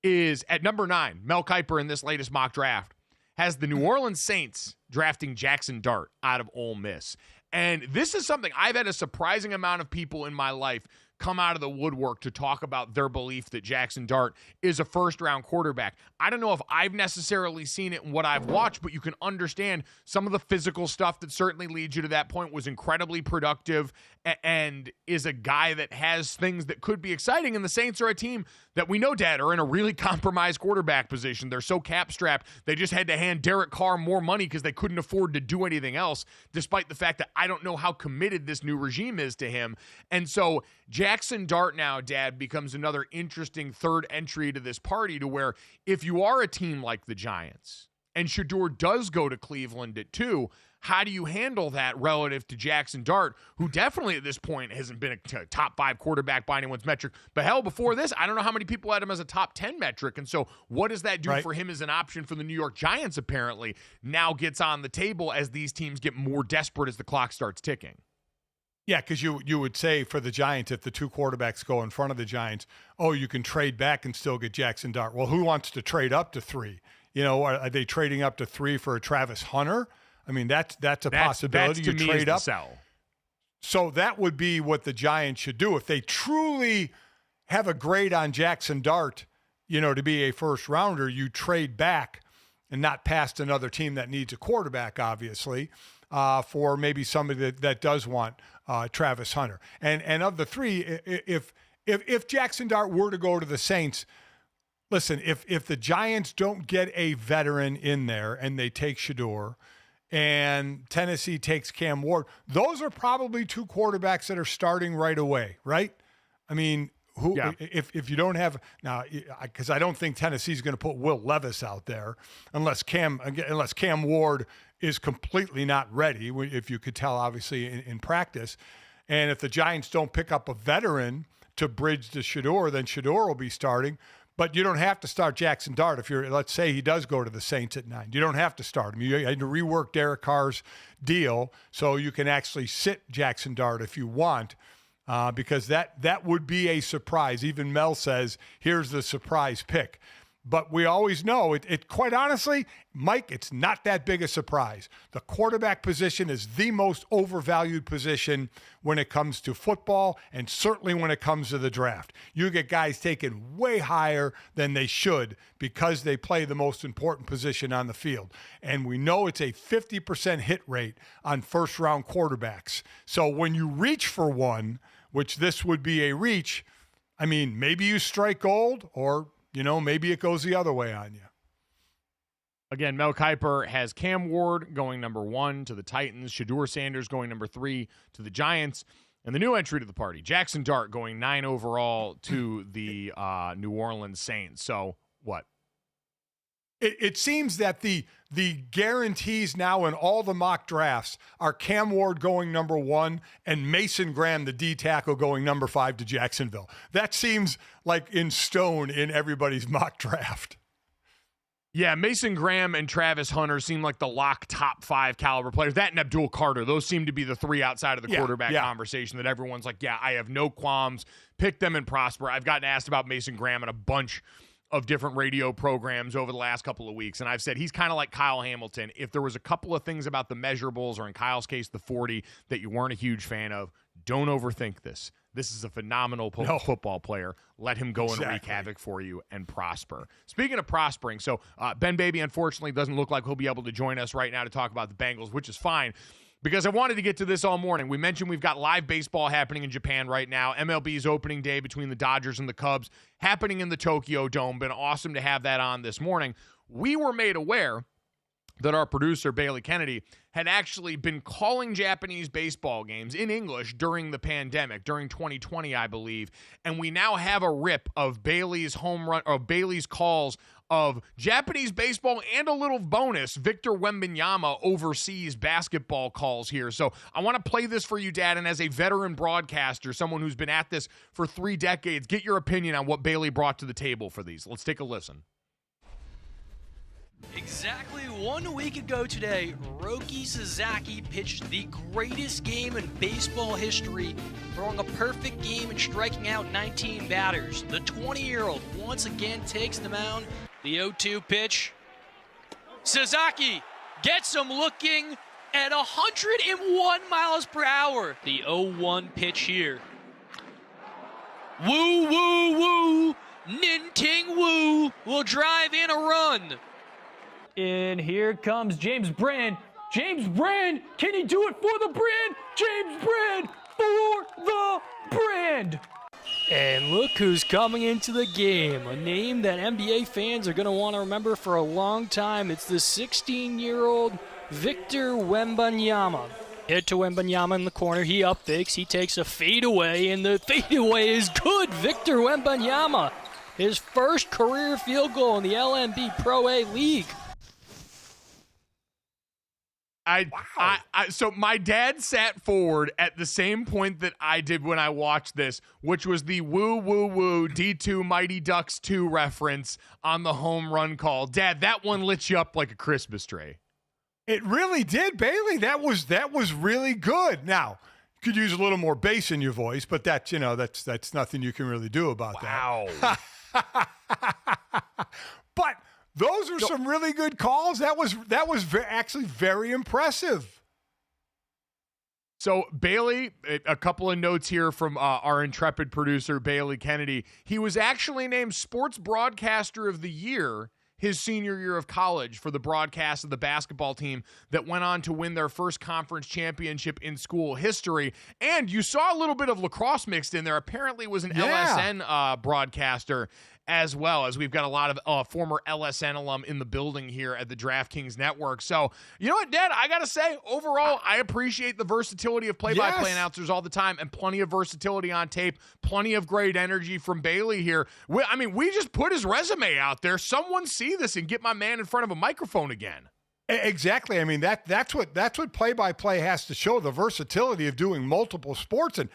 is at number 9. Mel Kiper in this latest mock draft has the New Orleans Saints drafting Jackson Dart out of Ole Miss. And this is something I've had a surprising amount of people in my life come out of the woodwork to talk about their belief that Jackson Dart is a first-round quarterback. I don't know if I've necessarily seen it in what I've watched, but you can understand some of the physical stuff that certainly leads you to that point, was incredibly productive and is a guy that has things that could be exciting. And the Saints are a team that we know, Dad, are in a really compromised quarterback position. They're so cap-strapped, they just had to hand Derek Carr more money because they couldn't afford to do anything else, despite the fact that I don't know how committed this new regime is to him. And so Jackson Dart now, Dad, becomes another interesting third entry to this party, to where if you are a team like the Giants and Shedeur does go to Cleveland at 2, how do you handle that relative to Jackson Dart, who definitely at this point hasn't been a top 5 quarterback by anyone's metric? But hell, before this, I don't know how many people had him as a top 10 metric. And so what does that do for him as an option for the New York Giants, apparently, now gets on the table as these teams get more desperate as the clock starts ticking? Yeah, because you would say for the Giants, if the 2 quarterbacks go in front of the Giants, you can trade back and still get Jackson Dart. Well, who wants to trade up to 3? You know, are they trading up to 3 for a Travis Hunter? I mean, that's a possibility. That's, to you trade up. Sell. So that would be what the Giants should do if they truly have a grade on Jackson Dart. You know, to be a first rounder, you trade back and not past another team that needs a quarterback, obviously, for maybe somebody that does want Travis Hunter. And of the 3, if Jackson Dart were to go to the Saints, listen, if the Giants don't get a veteran in there and they take Shedeur and Tennessee takes Cam Ward, those are probably 2 quarterbacks that are starting right away, right? I mean, if you don't have now, because I don't think Tennessee's going to put Will Levis out there unless Cam Ward is completely not ready, if you could tell, obviously, in practice. And if the Giants don't pick up a veteran to bridge to Shedeur, then Shedeur will be starting. But you don't have to start Jackson Dart if let's say he does go to the Saints at 9. You don't have to start him. You had to rework Derek Carr's deal so you can actually sit Jackson Dart if you want, because that would be a surprise. Even Mel says, here's the surprise pick. But we always know, it quite honestly, Mike, it's not that big a surprise. The quarterback position is the most overvalued position when it comes to football, and certainly when it comes to the draft. You get guys taken way higher than they should because they play the most important position on the field. And we know it's a 50% hit rate on first-round quarterbacks. So when you reach for one, which this would be a reach, I mean, maybe you strike gold, or maybe it goes the other way on you. Again, Mel Kiper has Cam Ward going number 1 to the Titans, Shedeur Sanders going number 3 to the Giants, and the new entry to the party, Jackson Dart going 9 overall to the New Orleans Saints. So what? It seems that the guarantees now in all the mock drafts are Cam Ward going number 1 and Mason Graham, the D tackle, going number 5 to Jacksonville. That seems like in stone in everybody's mock draft. Yeah, Mason Graham and Travis Hunter seem like the lock top 5 caliber players. That and Abdul Carter. Those seem to be the 3 outside of the quarterback conversation that everyone's like, yeah, I have no qualms. Pick them and prosper. I've gotten asked about Mason Graham in a bunch of different radio programs over the last couple of weeks, and I've said he's kind of like Kyle Hamilton. If there was a couple of things about the measurables, or in Kyle's case, the 40, that you weren't a huge fan of, don't overthink this. This is a phenomenal football player. Let him go and wreak havoc for you and prosper. Speaking of prospering, so Ben Baby unfortunately doesn't look like he'll be able to join us right now to talk about the Bengals, which is fine, because I wanted to get to this all morning. We mentioned we've got live baseball happening in Japan right now. MLB's opening day between the Dodgers and the Cubs happening in the Tokyo Dome. Been awesome to have that on this morning. We were made aware that our producer, Bailey Kennedy, had actually been calling Japanese baseball games in English during the pandemic, during 2020, I believe. And we now have a rip of Bailey's Bailey's calls of Japanese baseball and a little bonus, Victor Wembanyama overseas basketball calls here. So I want to play this for you, Dad, and as a veteran broadcaster, someone who's been at this for 3 decades, get your opinion on what Bailey brought to the table for these. Let's take a listen. Exactly 1 week ago today, Roki Sasaki pitched the greatest game in baseball history, throwing a perfect game and striking out 19 batters. The 20-year-old once again takes the mound. The 0-2 pitch. Sasaki gets him looking at 101 miles per hour. The 0-1 pitch here. Woo, woo, woo. Ninting Woo will drive in a run. And here comes James Brand. James Brand, can he do it for the brand? James Brand for the brand. And look who's coming into the game. A name that NBA fans are going to want to remember for a long time. It's the 16-year-old Victor Wembanyama. Hit to Wembanyama in the corner. He up fakes. He takes a fadeaway, and the fadeaway is good. Victor Wembanyama, his first career field goal in the LMB Pro A League. So my dad sat forward at the same point that I did when I watched this, which was the woo, woo, woo, D2 Mighty Ducks 2 reference on the home run call. Dad, that one lit you up like a Christmas tree. It really did, Bailey. That was really good. Now, you could use a little more bass in your voice, but that's nothing you can really do about that. But those are some really good calls. That was actually very impressive. So Bailey, a couple of notes here from our intrepid producer, Bailey Kennedy. He was actually named Sports Broadcaster of the Year his senior year of college for the broadcast of the basketball team that went on to win their first conference championship in school history. And you saw a little bit of lacrosse mixed in there. Apparently was an LSN broadcaster as well, as we've got a lot of former LSN alum in the building here at the DraftKings Network. So, you know what, Dad? I got to say, overall, I appreciate the versatility of play-by-play announcers all the time, and plenty of versatility on tape, plenty of great energy from Bailey here. We just put his resume out there. Someone see this and get my man in front of a microphone again. Exactly. I mean, that's what play-by-play has to show, the versatility of doing multiple sports. And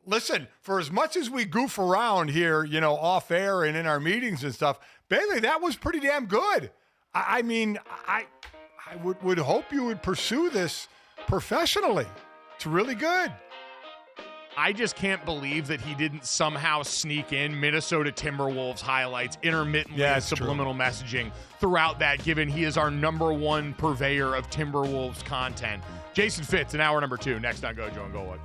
listen, for as much as we goof around here, off air and in our meetings and stuff, Bailey, that was pretty damn good. I would hope you would pursue this professionally. It's really good. I just can't believe that he didn't somehow sneak in Minnesota Timberwolves highlights intermittently and subliminal messaging throughout that, given he is our #1 purveyor of Timberwolves content. Jason Fitz in hour number 2, next on Gojo and Golic.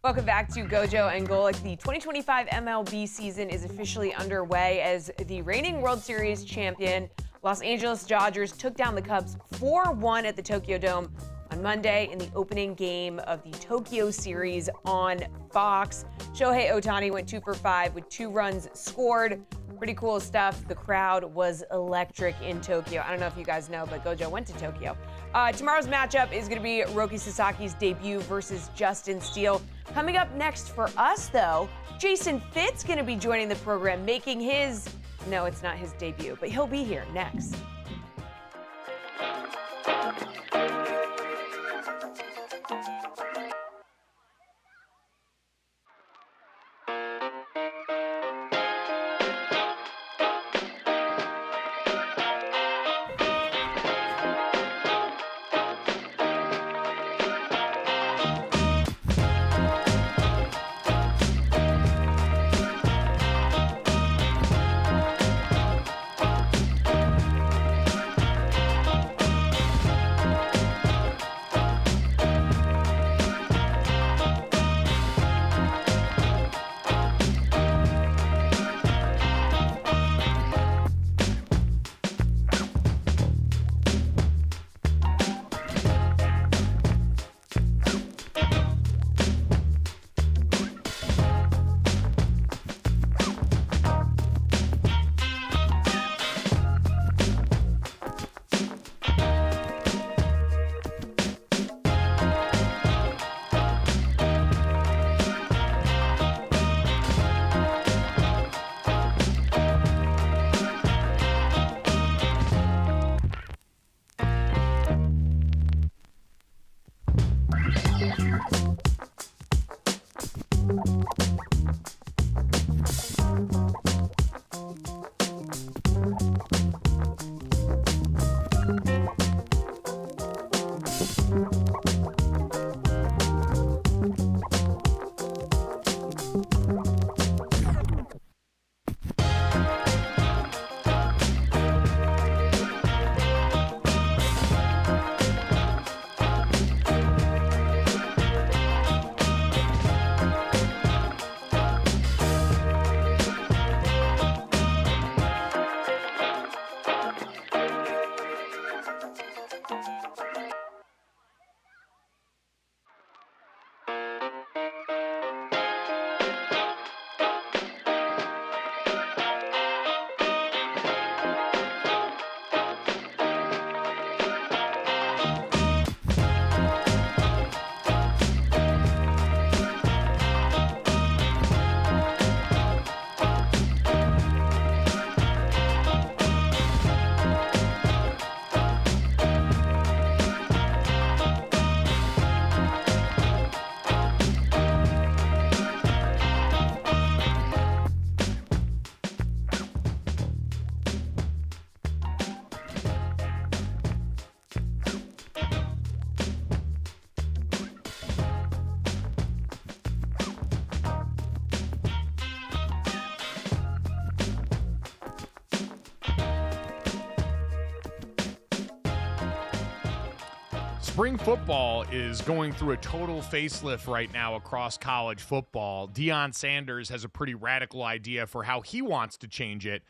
Welcome back to Gojo and Golic. The 2025 MLB season is officially underway as the reigning World Series champion Los Angeles Dodgers took down the Cubs 4-1 at the Tokyo Dome on Monday in the opening game of the Tokyo series on Fox. Shohei Ohtani went 2 for 5 with 2 runs scored. Pretty cool stuff. The crowd was electric in Tokyo. I don't know if you guys know, but Gojo went to Tokyo. Tomorrow's matchup is going to be Roki Sasaki's debut versus Justin Steele. Coming up next for us, though, Jason Fitz going to be joining the program, making his, no, it's not his debut, but he'll be here next. Spring football is going through a total facelift right now across college football. Deion Sanders has a pretty radical idea for how he wants to change it,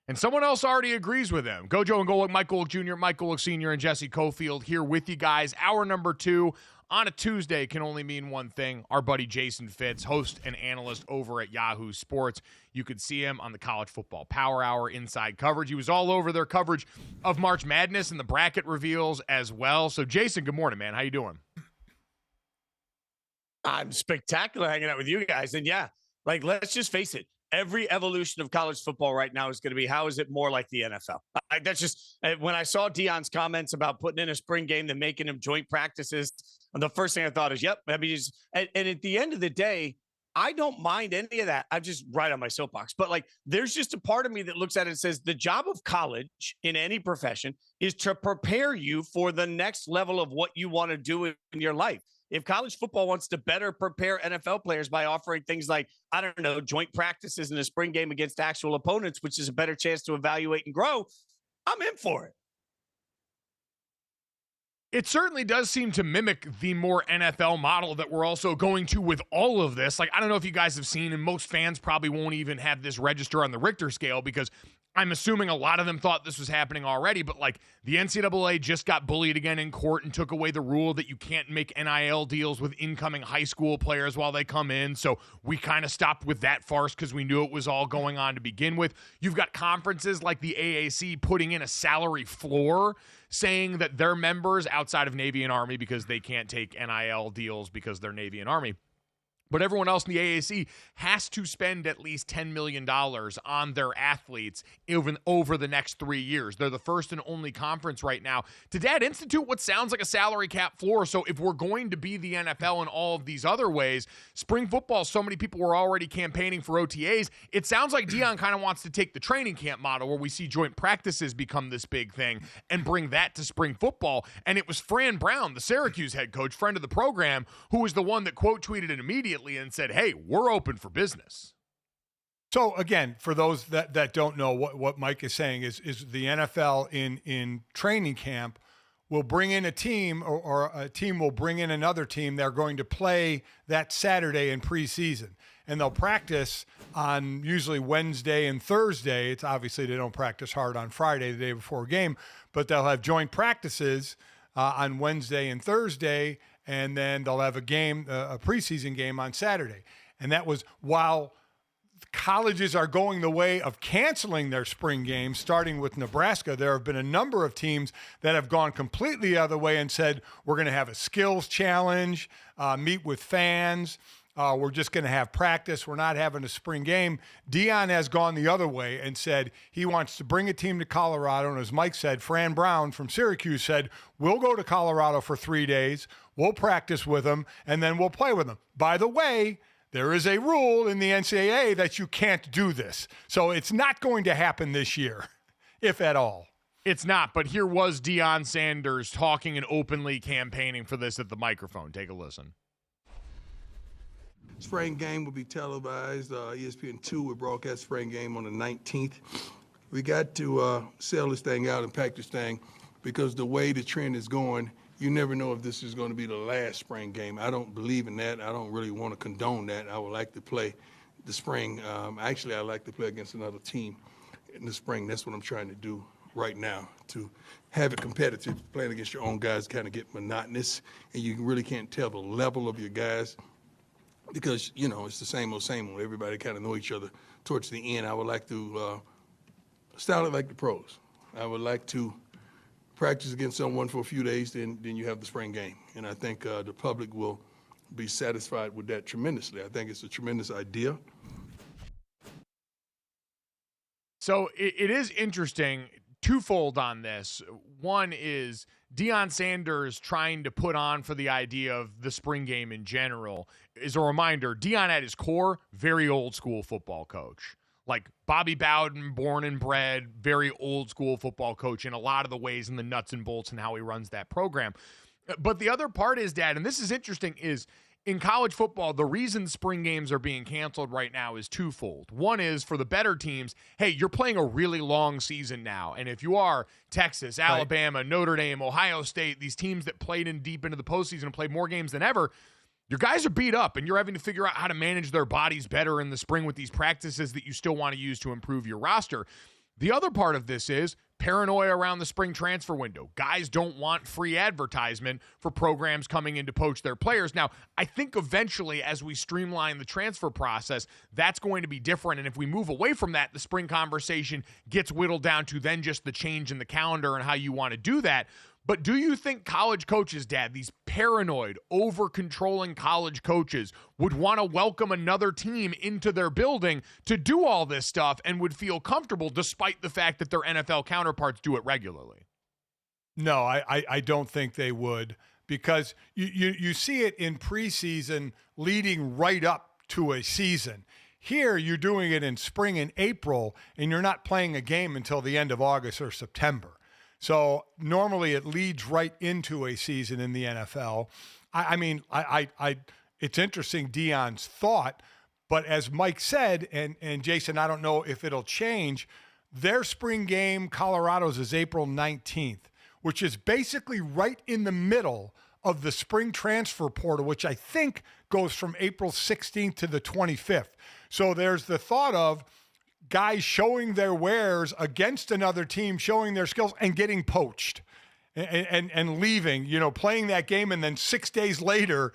and someone else already agrees with him. Gojo and Golic, Mike Golic Jr., Mike Golic Sr., and Jesse Cofield here with you guys. Hour number 2 on a Tuesday can only mean one thing. Our buddy Jason Fitz, host and analyst over at Yahoo Sports. You could see him on the College Football Power Hour inside coverage. He was all over their coverage of March Madness and the bracket reveals as well. So, Jason, good morning, man. How you doing? I'm spectacular hanging out with you guys. And yeah, like, let's just face it. Every evolution of college football right now is going to be, how is it more like the NFL? That's just, when I saw Deion's comments about putting in a spring game, then making them joint practices, the first thing I thought is, yep. I mean, and at the end of the day, I don't mind any of that. I'm just right on my soapbox. But like, there's just a part of me that looks at it and says the job of college in any profession is to prepare you for the next level of what you want to do in your life. If college football wants to better prepare NFL players by offering things like, I don't know, joint practices in a spring game against actual opponents, which is a better chance to evaluate and grow, I'm in for it. It certainly does seem to mimic the more NFL model that we're also going to with all of this. Like, I don't know if you guys have seen, and most fans probably won't even have this register on the Richter scale because I'm assuming a lot of them thought this was happening already, but like the NCAA just got bullied again in court and took away the rule that you can't make NIL deals with incoming high school players while they come in. So we kind of stopped with that farce because we knew it was all going on to begin with. You've got conferences like the AAC putting in a salary floor saying that their members outside of Navy and Army, because they can't take NIL deals because they're Navy and Army, but everyone else in the AAC has to spend at least $10 million on their athletes even over the next 3 years. They're the first and only conference right now to institute what sounds like a salary cap floor. So if we're going to be the NFL in all of these other ways, spring football, so many people were already campaigning for OTAs. It sounds like Deion kind of wants to take the training camp model where we see joint practices become this big thing and bring that to spring football. And it was Fran Brown, the Syracuse head coach, friend of the program, who was the one that quote tweeted it immediately and said, hey, we're open for business. So again, for those that don't know, what Mike is saying is the NFL in training camp will bring in a team, or a team will bring in another team. They're going to play that Saturday in preseason, and they'll practice on usually Wednesday and Thursday. It's obviously they don't practice hard on Friday, the day before a game, but they'll have joint practices on Wednesday and Thursday, and then they'll have a game, a preseason game on Saturday. And that was while colleges are going the way of canceling their spring games, starting with Nebraska. There have been a number of teams that have gone completely the other way and said, we're going to have a skills challenge, meet with fans. We're just going to have practice. We're not having a spring game. Deion has gone the other way and said he wants to bring a team to Colorado. And as Mike said, Fran Brown from Syracuse said, we'll go to Colorado for 3 days. We'll practice with them, and then we'll play with them. By the way, there is a rule in the NCAA that you can't do this. So it's not going to happen this year, if at all. It's not, but here was Deion Sanders talking and openly campaigning for this at the microphone. Take a listen. Spring game will be televised. ESPN2 will broadcast spring game on the 19th. We got to sell this thing out and pack this thing because the way the trend is going, you never know if this is going to be the last spring game. I don't believe in that. I don't really want to condone that. I would like to play the spring. Actually, I like to play against another team in the spring. That's what I'm trying to do right now, to have it competitive. Playing against your own guys kind of get monotonous, and you really can't tell the level of your guys because, you know, it's the same old. Everybody kind of know each other towards the end. I would like to style it like the pros. I would like to practice against someone for a few days, then you have the spring game. And I think the public will be satisfied with that tremendously. I think it's a tremendous idea. So it is interesting, twofold on this. One is Deion Sanders trying to put on for the idea of the spring game in general. Is a reminder, Deion at his core, very old school football coach. Like Bobby Bowden, born and bred, very old school football coach in a lot of the ways, in the nuts and bolts and how he runs that program. But the other part is, Dad, and this is interesting, is in college football, the reason spring games are being canceled right now is twofold. One is for the better teams, hey, you're playing a really long season now. And if you are Texas, Alabama, Notre Dame, Ohio State, these teams that played in deep into the postseason and played more games than ever, your guys are beat up and you're having to figure out how to manage their bodies better in the spring with these practices that you still want to use to improve your roster. The other part of this is paranoia around the spring transfer window. Guys don't want free advertisement for programs coming in to poach their players. Now, I think eventually as we streamline the transfer process, that's going to be different. And if we move away from that, the spring conversation gets whittled down to then just the change in the calendar and how you want to do that. But do you think college coaches, Dad, these paranoid, over-controlling college coaches would want to welcome another team into their building to do all this stuff and would feel comfortable despite the fact that their NFL counterparts do it regularly? No, I don't think they would, because you see it in preseason leading right up to a season. Here, you're doing it in spring and April, and you're not playing a game until the end of August or September. So normally it leads right into a season in the NFL. I mean, it's interesting, Deion's thought, but as Mike said, and Jason, I don't know if it'll change, their spring game, Colorado's, is April 19th, which is basically right in the middle of the spring transfer portal, which I think goes from April 16th to the 25th. So there's the thought of guys showing their wares against another team, showing their skills and getting poached and leaving, playing that game and then 6 days later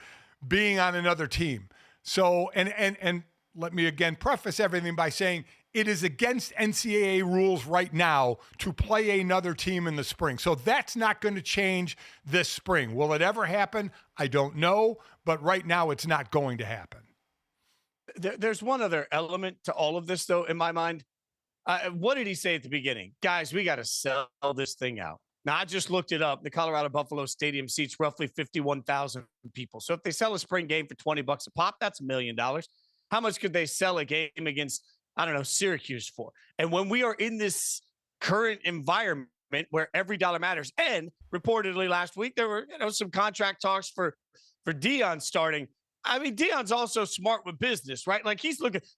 being on another team. So, and let me again preface everything by saying it is against NCAA rules right now to play another team in the spring. So that's not going to change this spring. Will it ever happen? I don't know, but right now it's not going to happen. There's one other element to all of this, though, in my mind. What did he say at the beginning? Guys, we got to sell this thing out. Now, I just looked it up. The Colorado Buffalo Stadium seats roughly 51,000 people. So if they sell a spring game for $20 a pop, that's $1 million. How much could they sell a game against, I don't know, Syracuse for? And when we are in this current environment where every dollar matters, and reportedly last week there were some contract talks for Deion starting. I mean, Deion's also smart with business, right? Like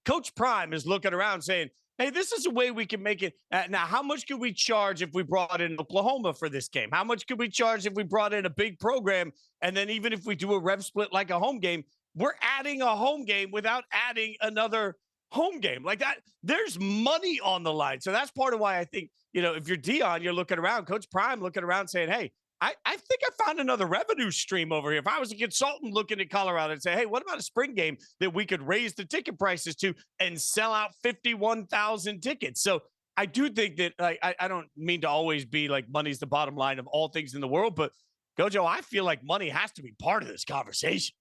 Coach Prime is looking around saying, hey, this is a way we can make it. Now, how much could we charge if we brought in Oklahoma for this game? How much could we charge if we brought in a big program? And then even if we do a rev split like a home game, we're adding a home game without adding another home game like that. There's money on the line. So that's part of why I think, if you're Deion, you're looking around, Coach Prime looking around saying, hey, I think I found another revenue stream over here. If I was a consultant looking at Colorado and say, hey, what about a spring game that we could raise the ticket prices to and sell out 51,000 tickets? So I do think that I don't mean to always be like money's the bottom line of all things in the world, but Gojo, I feel like money has to be part of this conversation.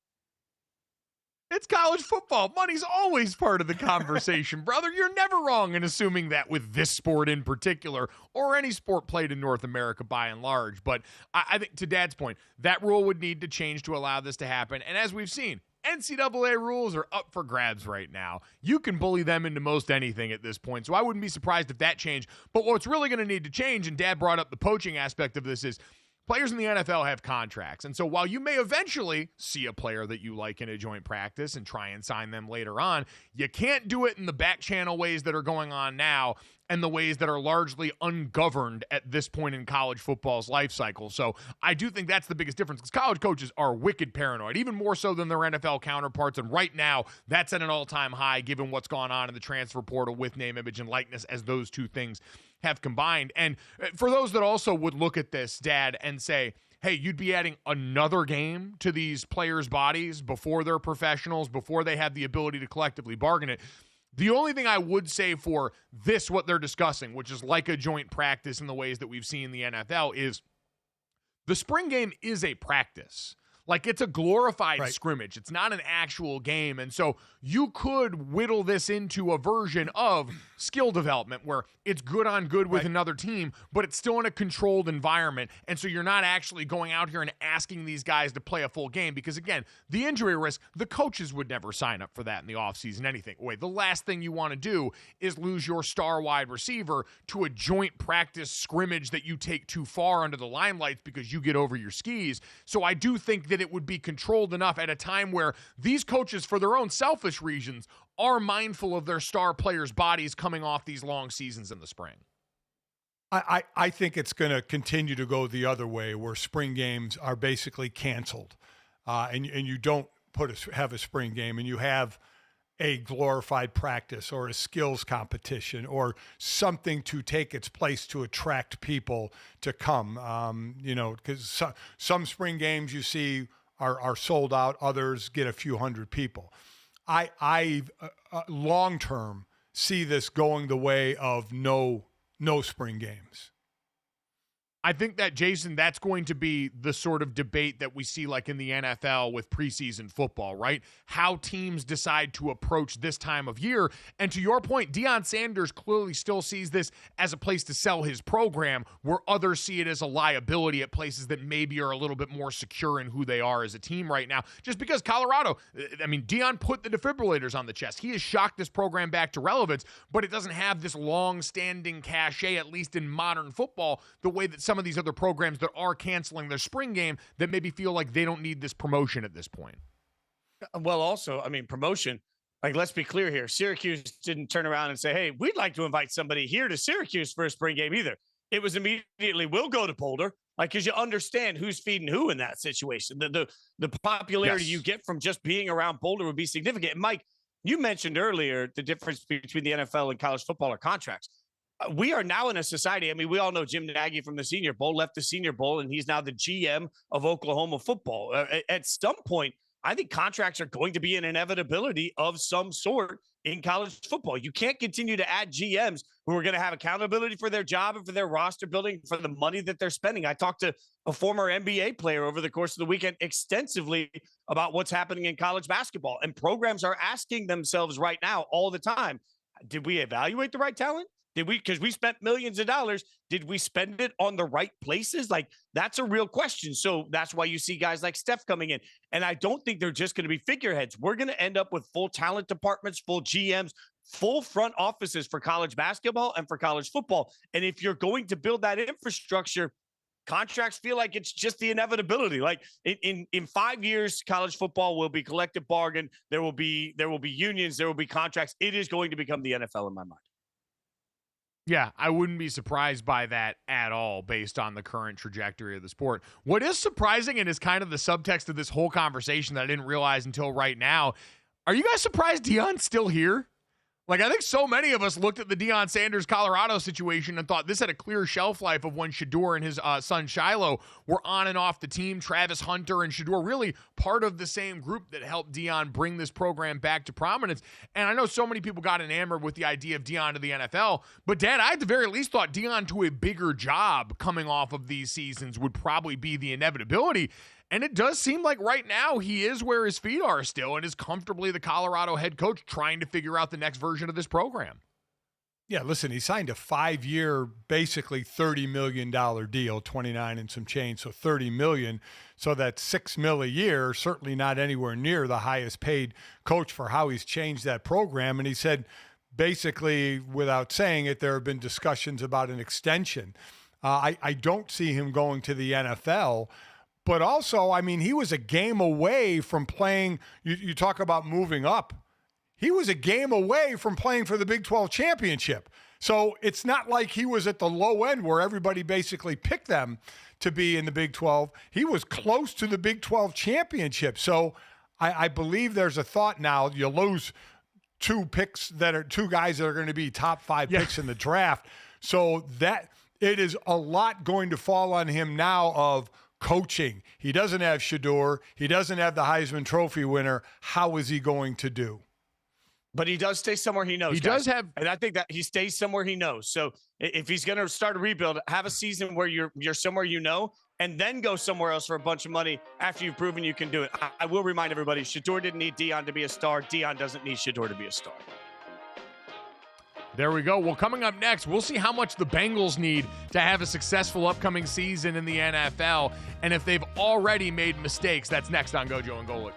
It's college football. Money's always part of the conversation, brother. You're never wrong in assuming that with this sport in particular, or any sport played in North America by and large. But I think, to Dad's point, that rule would need to change to allow this to happen. And as we've seen, NCAA rules are up for grabs right now. You can bully them into most anything at this point. So I wouldn't be surprised if that changed. But what's really going to need to change, and Dad brought up the poaching aspect of this, is players in the NFL have contracts. And so while you may eventually see a player that you like in a joint practice and try and sign them later on, you can't do it in the back channel ways that are going on now and the ways that are largely ungoverned at this point in college football's life cycle. So I do think that's the biggest difference, because college coaches are wicked paranoid, even more so than their NFL counterparts. And right now, that's at an all-time high given what's gone on in the transfer portal with name, image, and likeness as those two things have combined. And for those that also would look at this, Dad, and say, hey, you'd be adding another game to these players' bodies before they're professionals, before they have the ability to collectively bargain it. The only thing I would say for this, what they're discussing, which is like a joint practice in the ways that we've seen in the NFL, is the spring game is a practice. Like, it's a glorified scrimmage. It's not an actual game. And so you could whittle this into a version of skill development where it's good on good with another team, but it's still in a controlled environment. And so you're not actually going out here and asking these guys to play a full game because, again, the injury risk, the coaches would never sign up for that in the offseason, anything. Wait, the last thing you want to do is lose your star wide receiver to a joint practice scrimmage that you take too far under the limelights because you get over your skis. So I do think that it would be controlled enough at a time where these coaches, for their own selfish reasons, are mindful of their star players' bodies coming off these long seasons in the spring? I think it's going to continue to go the other way, where spring games are basically canceled, and you don't have a spring game, and you have a glorified practice or a skills competition or something to take its place to attract people to come. Because some spring games you see are sold out, others get a few hundred people. I long term see this going the way of no spring games. I think that, Jason, that's going to be the sort of debate that we see like in the NFL with preseason football, right? How teams decide to approach this time of year. And to your point, Deion Sanders clearly still sees this as a place to sell his program, where others see it as a liability at places that maybe are a little bit more secure in who they are as a team right now. Just because Colorado, I mean, Deion put the defibrillators on the chest. He has shocked this program back to relevance, but it doesn't have this long-standing cachet, at least in modern football, the way that some of these other programs that are canceling their spring game that maybe feel like they don't need this promotion at this point. Well, also, I mean, promotion, like, let's be clear here. Syracuse didn't turn around and say, hey, we'd like to invite somebody here to Syracuse for a spring game either. It was immediately, we'll go to Boulder, like, because you understand who's feeding who in that situation. The popularity you get from just being around Boulder would be significant. And Mike, you mentioned earlier the difference between the NFL and college football or contracts. We are now in a society. I mean, we all know Jim Nagy from the Senior Bowl left the Senior Bowl, and he's now the GM of Oklahoma football. At some point, I think contracts are going to be an inevitability of some sort in college football. You can't continue to add GMs who are going to have accountability for their job and for their roster building, for the money that they're spending. I talked to a former NBA player over the course of the weekend extensively about what's happening in college basketball, and programs are asking themselves right now all the time, did we evaluate the right talent? Did we, because we spent millions of dollars, did we spend it on the right places? Like, that's a real question. So that's why you see guys like Steph coming in. And I don't think they're just going to be figureheads. We're going to end up with full talent departments, full GMs, full front offices for college basketball and for college football. And if you're going to build that infrastructure, contracts feel like it's just the inevitability. Like in 5 years, college football will be collective bargain. There will be unions. There will be contracts. It is going to become the NFL in my mind. Yeah, I wouldn't be surprised by that at all based on the current trajectory of the sport. What is surprising, and is kind of the subtext of this whole conversation that I didn't realize until right now, are you guys surprised Deion's still here? Like, I think so many of us looked at the Deion Sanders Colorado situation and thought this had a clear shelf life of when Shedeur and his son Shiloh were on and off the team. Travis Hunter and Shedeur really part of the same group that helped Deion bring this program back to prominence. And I know so many people got enamored with the idea of Deion to the NFL, but Dad, I at the very least thought Deion to a bigger job coming off of these seasons would probably be the inevitability. And it does seem like right now he is where his feet are still and is comfortably the Colorado head coach trying to figure out the next version of this program. Yeah, listen, he signed a 5-year, basically $30 million deal, 29 and some change, so $30 million. So that's $6 million a year, certainly not anywhere near the highest paid coach for how he's changed that program. And he said, basically, without saying it, there have been discussions about an extension. I don't see him going to the NFL. But also, I mean, he was a game away from playing. You talk about moving up. He was a game away from playing for the Big 12 championship. So it's not like he was at the low end where everybody basically picked them to be in the Big 12. He was close to the Big 12 championship. So I believe there's a thought now. You lose two guys that are going to be top 5 picks in the draft. So that it is a lot going to fall on him now of coaching. He doesn't have Shedeur. He doesn't have the Heisman Trophy winner. How is he going to do? But he does stay somewhere he knows. He does have, and I think that he stays somewhere he knows. So if he's going to start a rebuild, have a season where you're somewhere you know, and then go somewhere else for a bunch of money after you've proven you can do it. I will remind everybody, Shedeur didn't need Deion to be a star. Deion doesn't need Shedeur to be a star. There we go. Well, coming up next, we'll see how much the Bengals need to have a successful upcoming season in the NFL, and if they've already made mistakes. That's next on Gojo and Golic.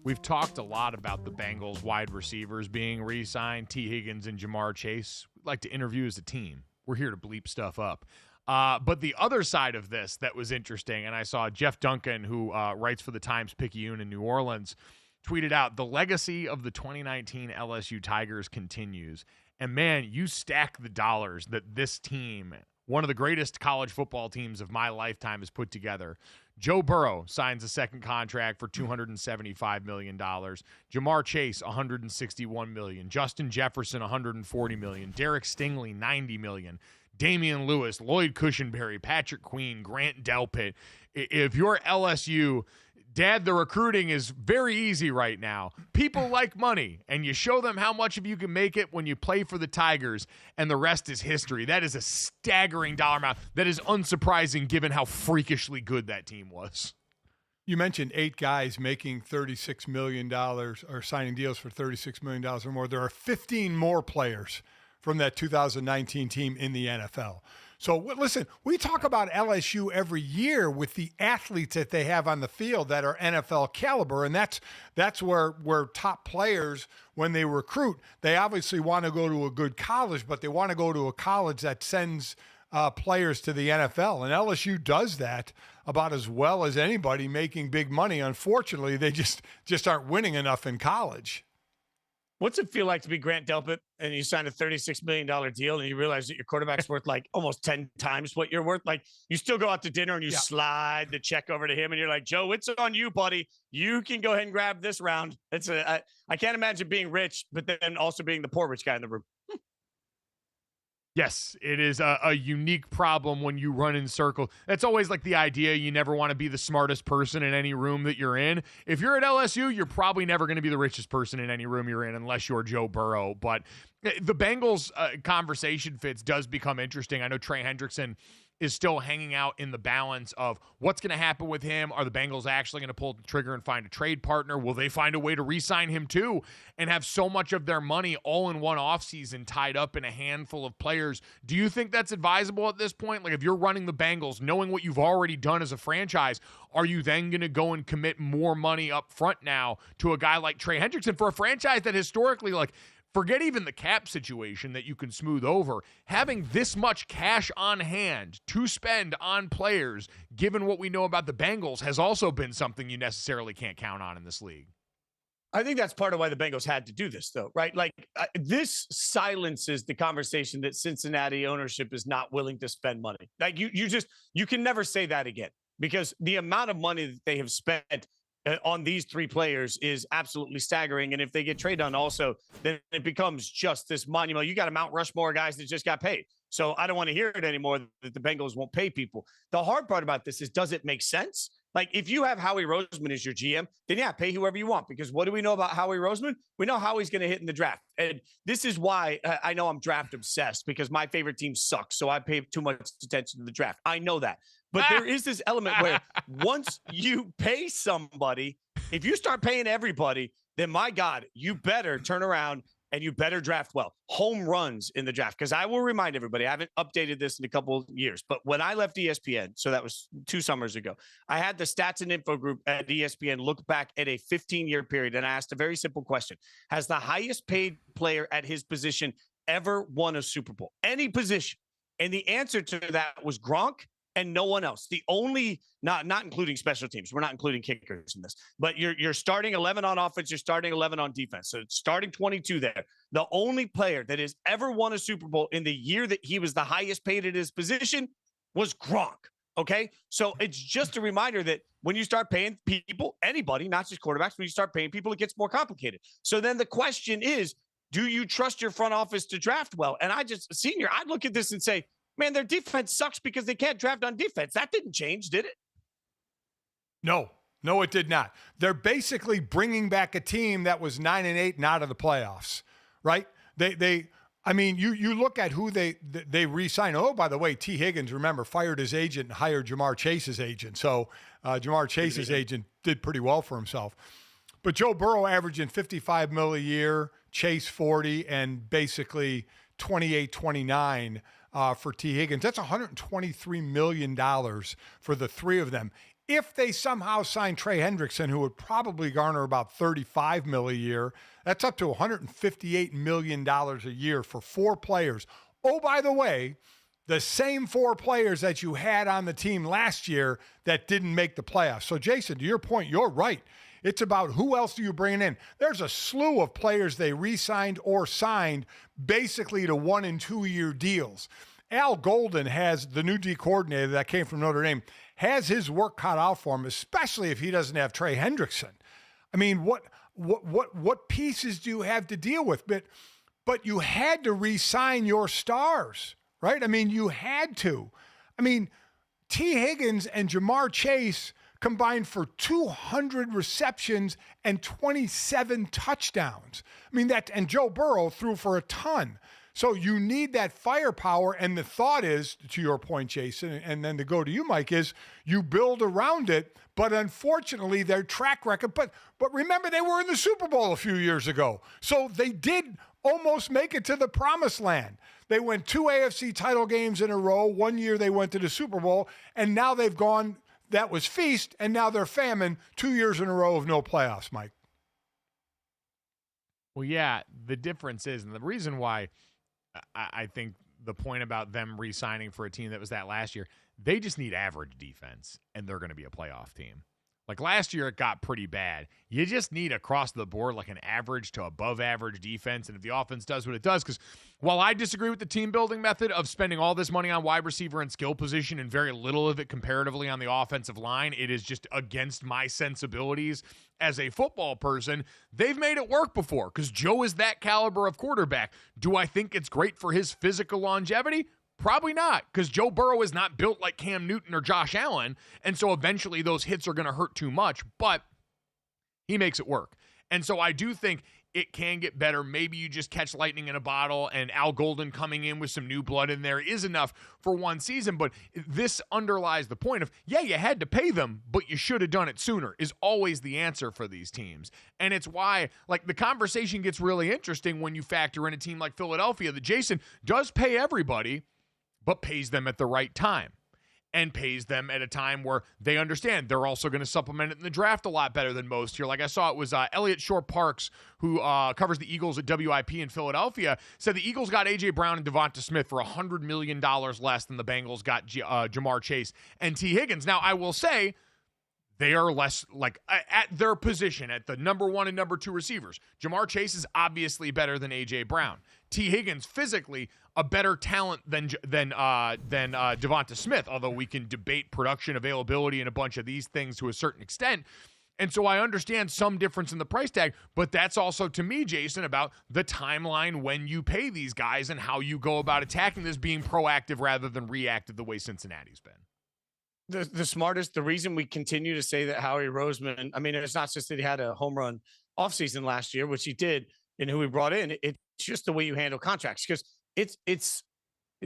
We've talked a lot about the Bengals wide receivers being re-signed, T. Higgins and Jamar Chase. We'd like to interview as a team. We're here to bleep stuff up. But the other side of this that was interesting, and I saw Jeff Duncan, who writes for the Times-Picayune in New Orleans, tweeted out, the legacy of the 2019 LSU Tigers continues. And, man, you stack the dollars that this team, one of the greatest college football teams of my lifetime, has put together. Joe Burrow signs a second contract for $275 million. Jamar Chase, $161 million. Justin Jefferson, $140 million. Derek Stingley, $90 million. Damian Lewis, Lloyd Cushenberry, Patrick Queen, Grant Delpit. If you're LSU, Dad, the recruiting is very easy right now. People like money, and you show them how much of you can make it when you play for the Tigers, and the rest is history. That is a staggering dollar amount. That is unsurprising given how freakishly good that team was. You mentioned 8 guys making $36 million or signing deals for $36 million or more. There are 15 more players from that 2019 team in the NFL. So listen, we talk about LSU every year with the athletes that they have on the field that are NFL caliber, and that's where top players, when they recruit, they obviously want to go to a good college, but they want to go to a college that sends players to the NFL, and LSU does that about as well as anybody, making big money. Unfortunately, they just aren't winning enough in college. What's it feel like to be Grant Delpit and you sign a $36 million deal and you realize that your quarterback's worth like almost 10 times what you're worth? Like, you still go out to dinner and you slide the check over to him and you're like, Joe, it's on you, buddy. You can go ahead and grab this round. I can't imagine being rich, but then also being the poor rich guy in the room. Yes, it is a unique problem when you run in circles. That's always like the idea. You never want to be the smartest person in any room that you're in. If you're at LSU, you're probably never going to be the richest person in any room you're in unless you're Joe Burrow. But the Bengals conversation, Fitz, does become interesting. I know Trey Hendrickson is still hanging out in the balance of what's going to happen with him. Are the Bengals actually going to pull the trigger and find a trade partner? Will they find a way to re-sign him too and have so much of their money all in one offseason tied up in a handful of players? Do you think that's advisable at this point? Like, if you're running the Bengals, knowing what you've already done as a franchise, are you then going to go and commit more money up front now to a guy like Trey Hendrickson for a franchise that historically, like, forget even the cap situation that you can smooth over. Having this much cash on hand to spend on players, given what we know about the Bengals, has also been something you necessarily can't count on in this league. I think that's part of why the Bengals had to do this, though, right? Like, this silences the conversation that Cincinnati ownership is not willing to spend money. Like, you can never say that again, because the amount of money that they have spent on these three players is absolutely staggering. And if they get traded on also, then it becomes just this monument. You got a Mount Rushmore guys that just got paid. So I don't want to hear it anymore that the Bengals won't pay people. The hard part about this is, does it make sense? Like, if you have Howie Roseman as your GM, then yeah, pay whoever you want. Because what do we know about Howie Roseman? We know Howie's going to hit in the draft. And this is why I know I'm draft obsessed, because my favorite team sucks. So I pay too much attention to the draft. I know that. But there is this element where once you pay somebody, if you start paying everybody, then my God, you better turn around and you better draft well. Home runs in the draft. Because I will remind everybody, I haven't updated this in a couple of years, but when I left ESPN, so that was 2 summers ago, I had the stats and info group at ESPN look back at a 15-year period, and I asked a very simple question. Has the highest paid player at his position ever won a Super Bowl? Any position. And the answer to that was Gronk and no one else. The only, not including special teams, we're not including kickers in this, but you're starting 11 on offense, you're starting 11 on defense. So it's starting 22 there. The only player that has ever won a Super Bowl in the year that he was the highest paid at his position was Gronk. Okay. So it's just a reminder that when you start paying people, anybody, not just quarterbacks, when you start paying people, it gets more complicated. So then the question is, do you trust your front office to draft well? And I'd look at this and say, man, their defense sucks because they can't draft on defense. That didn't change, did it? No, it did not. They're basically bringing back a team that was 9-8 and out of the playoffs, right? You look at who they re-signed. Oh, by the way, T. Higgins, remember, fired his agent and hired Jamar Chase's agent. So Jamar Chase's agent did pretty well for himself. But Joe Burrow averaging $55 million a year, Chase 40, and basically 28, 29 for T. Higgins. That's $123 million for the three of them. If they somehow sign Trey Hendrickson, who would probably garner about $35 million a year, that's up to $158 million a year for 4 players. Oh, by the way, the same 4 players that you had on the team last year that didn't make the playoffs. So, Jason, to your point, you're right. It's about who else do you bring in. There's a slew of players they re-signed or signed basically to 1- and 2-year deals. Al Golden has, the new D coordinator that came from Notre Dame, has his work cut out for him, especially if he doesn't have Trey Hendrickson. I mean, what pieces do you have to deal with? But you had to re-sign your stars, right? I mean, you had to. I mean, T. Higgins and Jamar Chase combined for 200 receptions and 27 touchdowns. I mean, and Joe Burrow threw for a ton. So you need that firepower, and the thought is, to your point, Jason, and then to go to you, Mike, is you build around it, but unfortunately their track record, but remember they were in the Super Bowl a few years ago. So they did almost make it to the promised land. They went 2 AFC title games in a row. 1 year they went to the Super Bowl, and now they've gone, that was feast, and now they're famine, 2 years in a row of no playoffs, Mike. Well, yeah, the difference is, and the reason why I think the point about them re-signing for a team that was that last year, they just need average defense, and they're going to be a playoff team. Like last year, it got pretty bad. You just need across the board like an average to above average defense, and if the offense does what it does, because while I disagree with the team building method of spending all this money on wide receiver and skill position and very little of it comparatively on the offensive line, it is just against my sensibilities as a football person. They've made it work before because Joe is that caliber of quarterback. Do I think it's great for his physical longevity? Probably not, because Joe Burrow is not built like Cam Newton or Josh Allen, and so eventually those hits are going to hurt too much, but he makes it work. And so I do think it can get better. Maybe you just catch lightning in a bottle, and Al Golden coming in with some new blood in there is enough for one season, but this underlies the point of, yeah, you had to pay them, but you should have done it sooner, is always the answer for these teams. And it's why, like, the conversation gets really interesting when you factor in a team like Philadelphia that Jason does pay everybody, but pays them at the right time and pays them at a time where they understand they're also going to supplement it in the draft a lot better than most here. Like I saw it was Elliot Shore-Parks, who covers the Eagles at WIP in Philadelphia, said the Eagles got A.J. Brown and Devonta Smith for $100 million less than the Bengals got Jamar Chase and T. Higgins. Now, I will say they are less like at their position at the number 1 and number 2 receivers. Jamar Chase is obviously better than A.J. Brown. T. Higgins physically a better talent than Devonta Smith, although we can debate production, availability, and a bunch of these things to a certain extent. And so I understand some difference in the price tag, but that's also, to me, Jason, about the timeline when you pay these guys and how you go about attacking this, being proactive rather than reactive the way Cincinnati's been. The smartest, the reason we continue to say that Howie Roseman, I mean, it's not just that he had a home run offseason last year, which he did, and who he brought in. It's just the way you handle contracts, because it's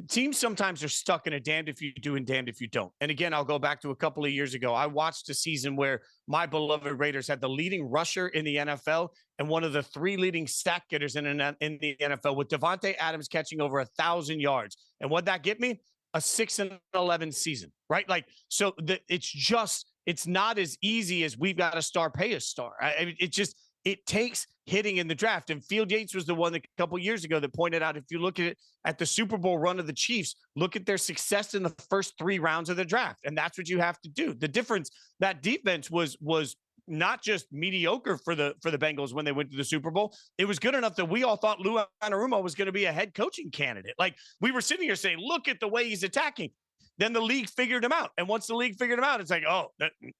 teams sometimes are stuck in a damned if you do and damned if you don't. And again, I'll go back to a couple of years ago. I watched a season where my beloved Raiders had the leading rusher in the NFL and one of the 3 leading sack getters in the NFL, with Devontae Adams catching over 1,000 yards. And what'd that get me? A 6-11 season, right? Like, so it's not as easy as we've got a star, pay a star. It takes hitting in the draft. And Field Yates was the one that a couple years ago that pointed out, if you look at the Super Bowl run of the Chiefs, look at their success in the first 3 rounds of the draft. And that's what you have to do. The difference, that defense was not just mediocre for the Bengals when they went to the Super Bowl. It was good enough that we all thought Lou Anarumo was going to be a head coaching candidate. Like, we were sitting here saying, look at the way he's attacking. Then the league figured him out. And once the league figured him out, it's like,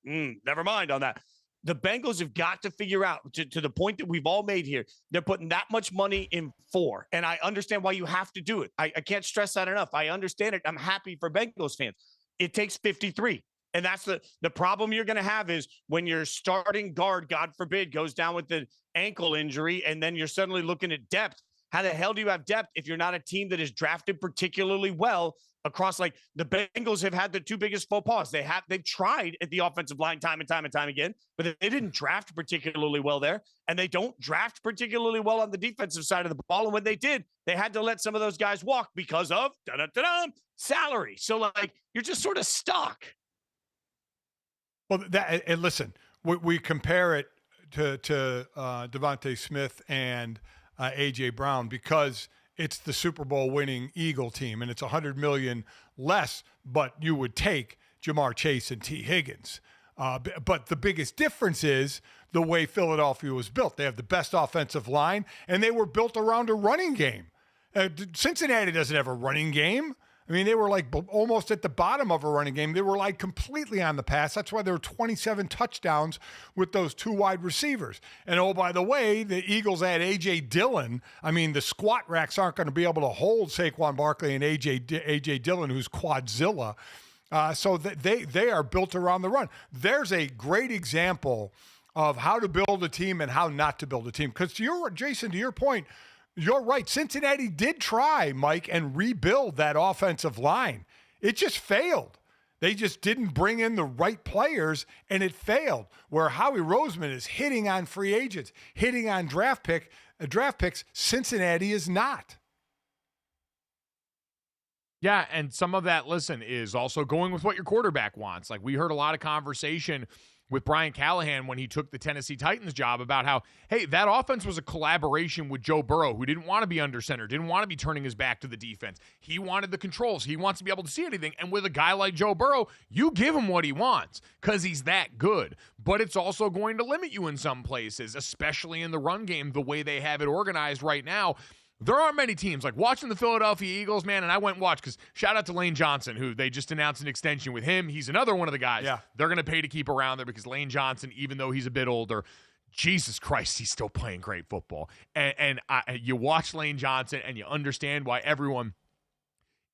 never mind on that. The Bengals have got to figure out, to the point that we've all made here, they're putting that much money in 4. And I understand why you have to do it. I can't stress that enough. I understand it. I'm happy for Bengals fans. It takes 53. And that's the problem you're going to have, is when your starting guard, God forbid, goes down with the ankle injury, and then you're suddenly looking at depth. How the hell do you have depth if you're not a team that is drafted particularly well across? Like, the Bengals have had the 2 biggest faux pas. They've tried at the offensive line time and time again, but they didn't draft particularly well there, and they don't draft particularly well on the defensive side of the ball. And when they did, they had to let some of those guys walk because of salary. So, like, you're just sort of stuck. Well, and listen, we compare it to Devontae Smith and A.J. Brown because it's the Super Bowl winning Eagle team, and it's $100 million less, but you would take Jamar Chase and T. Higgins. But the biggest difference is the way Philadelphia was built. They have the best offensive line, and they were built around a running game. Cincinnati doesn't have a running game. I mean, they were like almost at the bottom of a running game. They were like completely on the pass. That's why there were 27 touchdowns with those 2 wide receivers. And oh, by the way, the Eagles had A.J. Dillon. I mean, the squat racks aren't going to be able to hold Saquon Barkley and A.J. Dillon, who's Quadzilla. So they are built around the run. There's a great example of how to build a team and how not to build a team. Because Jason, to your point, you're right. Cincinnati did try, Mike, and rebuild that offensive line. It just failed. They just didn't bring in the right players, and it failed. Where Howie Roseman is hitting on free agents, hitting on draft picks, Cincinnati is not. Yeah, and some of that, listen, is also going with what your quarterback wants. Like, we heard a lot of conversation with Brian Callahan when he took the Tennessee Titans job about how, hey, that offense was a collaboration with Joe Burrow, who didn't want to be under center, didn't want to be turning his back to the defense. He wanted the controls. He wants to be able to see anything. And with a guy like Joe Burrow, you give him what he wants because he's that good. But it's also going to limit you in some places, especially in the run game, the way they have it organized right now. There aren't many teams, like watching the Philadelphia Eagles, man, and I went and watched because shout out to Lane Johnson, who they just announced an extension with him. He's another one of the guys they're going to pay to keep around there because Lane Johnson, even though he's a bit older, Jesus Christ, he's still playing great football. And you watch Lane Johnson and you understand why everyone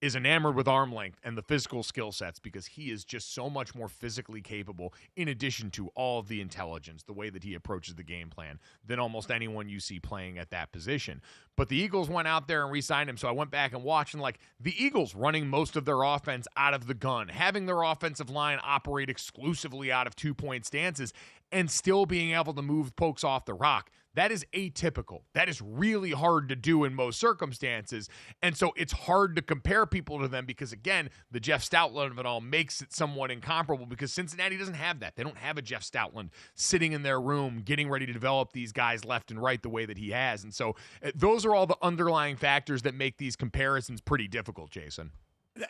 is enamored with arm length and the physical skill sets, because he is just so much more physically capable, in addition to all of the intelligence, the way that he approaches the game plan, than almost anyone you see playing at that position. But the Eagles went out there and re-signed him, so I went back and watched, and like the Eagles running most of their offense out of the gun, having their offensive line operate exclusively out of 2-point stances, and still being able to move pokes off the rock. That is atypical. That is really hard to do in most circumstances. And so it's hard to compare people to them because, again, the Jeff Stoutland of it all makes it somewhat incomparable because Cincinnati doesn't have that. They don't have a Jeff Stoutland sitting in their room getting ready to develop these guys left and right the way that he has. And so those are all the underlying factors that make these comparisons pretty difficult, Jason.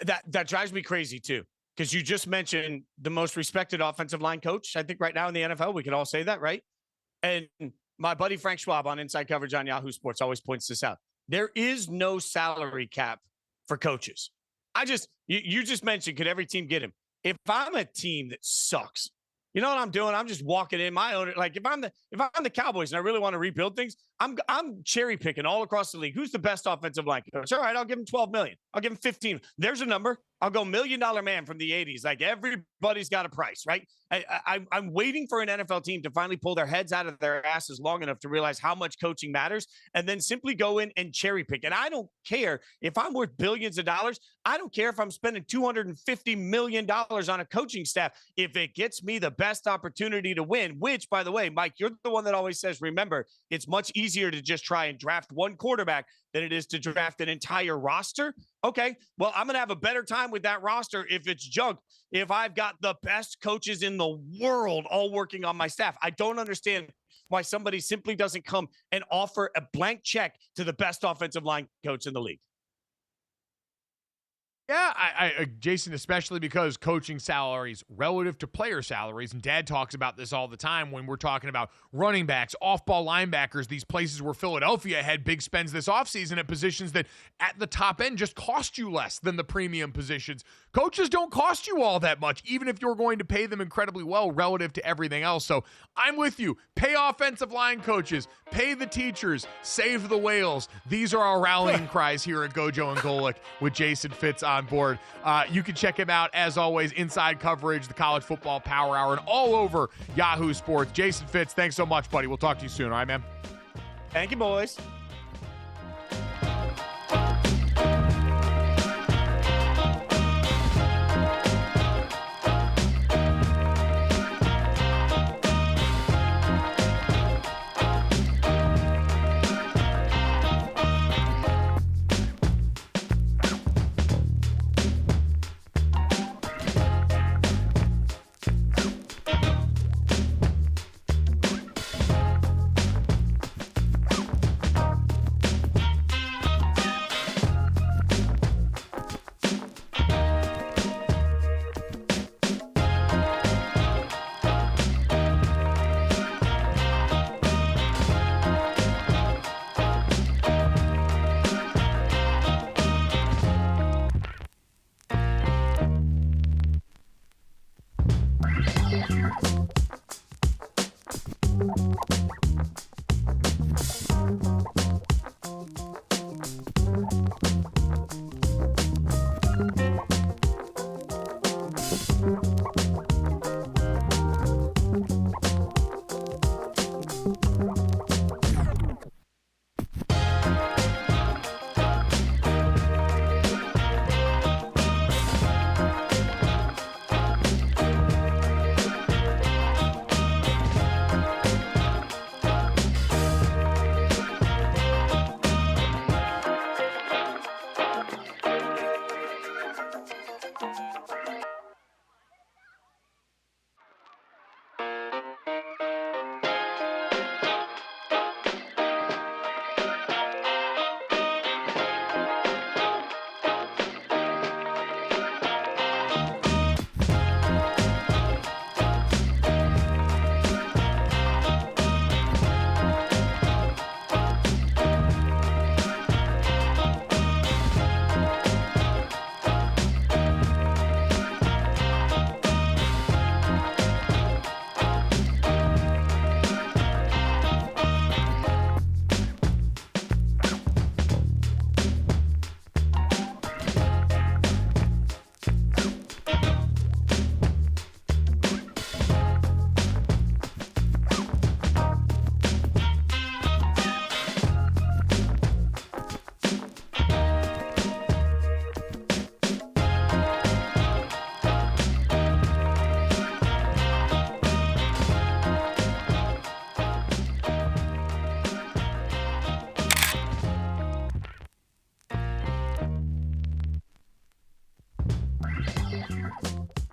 That drives me crazy, too. because you just mentioned the most respected offensive line coach, I think, right now in the NFL. We can all say that, right? And my buddy Frank Schwab on Inside Coverage on Yahoo Sports always points this out. There is no salary cap for coaches. You just mentioned, could every team get him? If I'm a team that sucks, you know what I'm doing? I'm just walking in my own. Like if I'm the Cowboys and I really want to rebuild things, I'm cherry picking all across the league. Who's the best offensive line coach? All right, I'll give him $12 million. I'll give him 15. There's a number. I'll go $1 million man from the 80s. Like everybody's got a price, right? I'm waiting for an NFL team to finally pull their heads out of their asses long enough to realize how much coaching matters and then simply go in and cherry pick. And I don't care if I'm worth billions of dollars. I don't care if I'm spending $250 million on a coaching staff. If it gets me the best opportunity to win, which, by the way, Mike, you're the one that always says, remember, it's much easier to just try and draft one quarterback than it is to draft an entire roster. Okay, well, I'm going to have a better time with that roster if it's junk, if I've got the best coaches in the world all working on my staff. I don't understand why somebody simply doesn't come and offer a blank check to the best offensive line coach in the league. Yeah, I Jason, especially because coaching salaries relative to player salaries, and Dad talks about this all the time when we're talking about running backs, off-ball linebackers, these places where Philadelphia had big spends this offseason at positions that at the top end just cost you less than the premium positions. Coaches don't cost you all that much, even if you're going to pay them incredibly well relative to everything else. So I'm with you. Pay offensive line coaches, pay the teachers, save the whales. These are our rallying cries here at Gojo and Golic with Jason Fitz on board. You can check him out, as always, Inside Coverage, the College Football Power Hour, and all over Yahoo Sports. Jason Fitz, thanks so much, buddy. We'll talk to you soon. All right, man? Thank you, boys.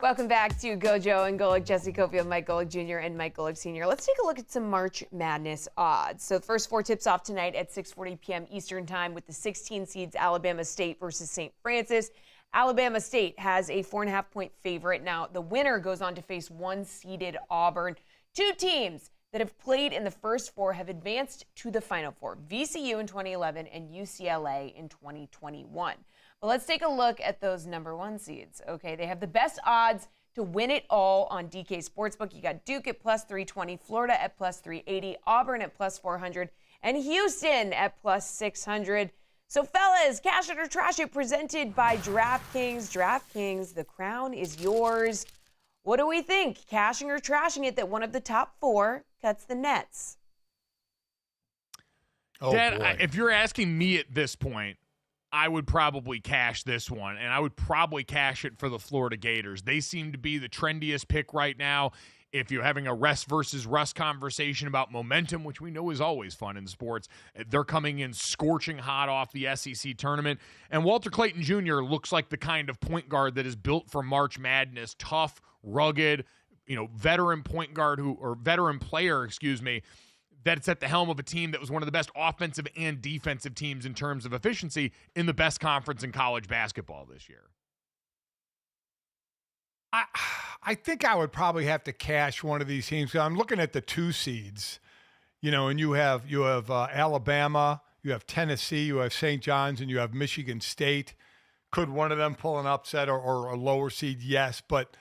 Welcome back to Gojo and Golic. Jesse Cofield, Mike Golic Jr. and Mike Golic Sr. Let's take a look at some March Madness odds. So the first four tips off tonight at 6:40 p.m. Eastern Time with the 16 seeds Alabama State versus St. Francis. Alabama State has a 4.5-point favorite. Now, the winner goes on to face one-seeded Auburn. Two teams that have played in the first four have advanced to the Final Four, VCU in 2011 and UCLA in 2021. But let's take a look at those number one seeds. Okay, they have the best odds to win it all on DK Sportsbook. You got Duke at plus 320, Florida at plus 380, Auburn at plus 400, and Houston at plus 600. So, fellas, cash it or trash it, presented by DraftKings. DraftKings, the crown is yours. What do we think? Cashing or trashing it that one of the top four cuts the nets? Oh, Dad, if you're asking me at this point, I would probably cash this one, and I would probably cash it for the Florida Gators. They seem to be the trendiest pick right now. If you're having a rest versus rust conversation about momentum, which we know is always fun in sports, they're coming in scorching hot off the SEC tournament. And Walter Clayton Jr. looks like the kind of point guard that is built for March Madness, tough, rugged, veteran point guard veteran player, that's at the helm of a team that was one of the best offensive and defensive teams in terms of efficiency in the best conference in college basketball this year. I think I would probably have to cash one of these teams. I'm looking at the two seeds, and you have Alabama, you have Tennessee, you have St. John's, and you have Michigan State. Could one of them pull an upset or a lower seed? Yes, but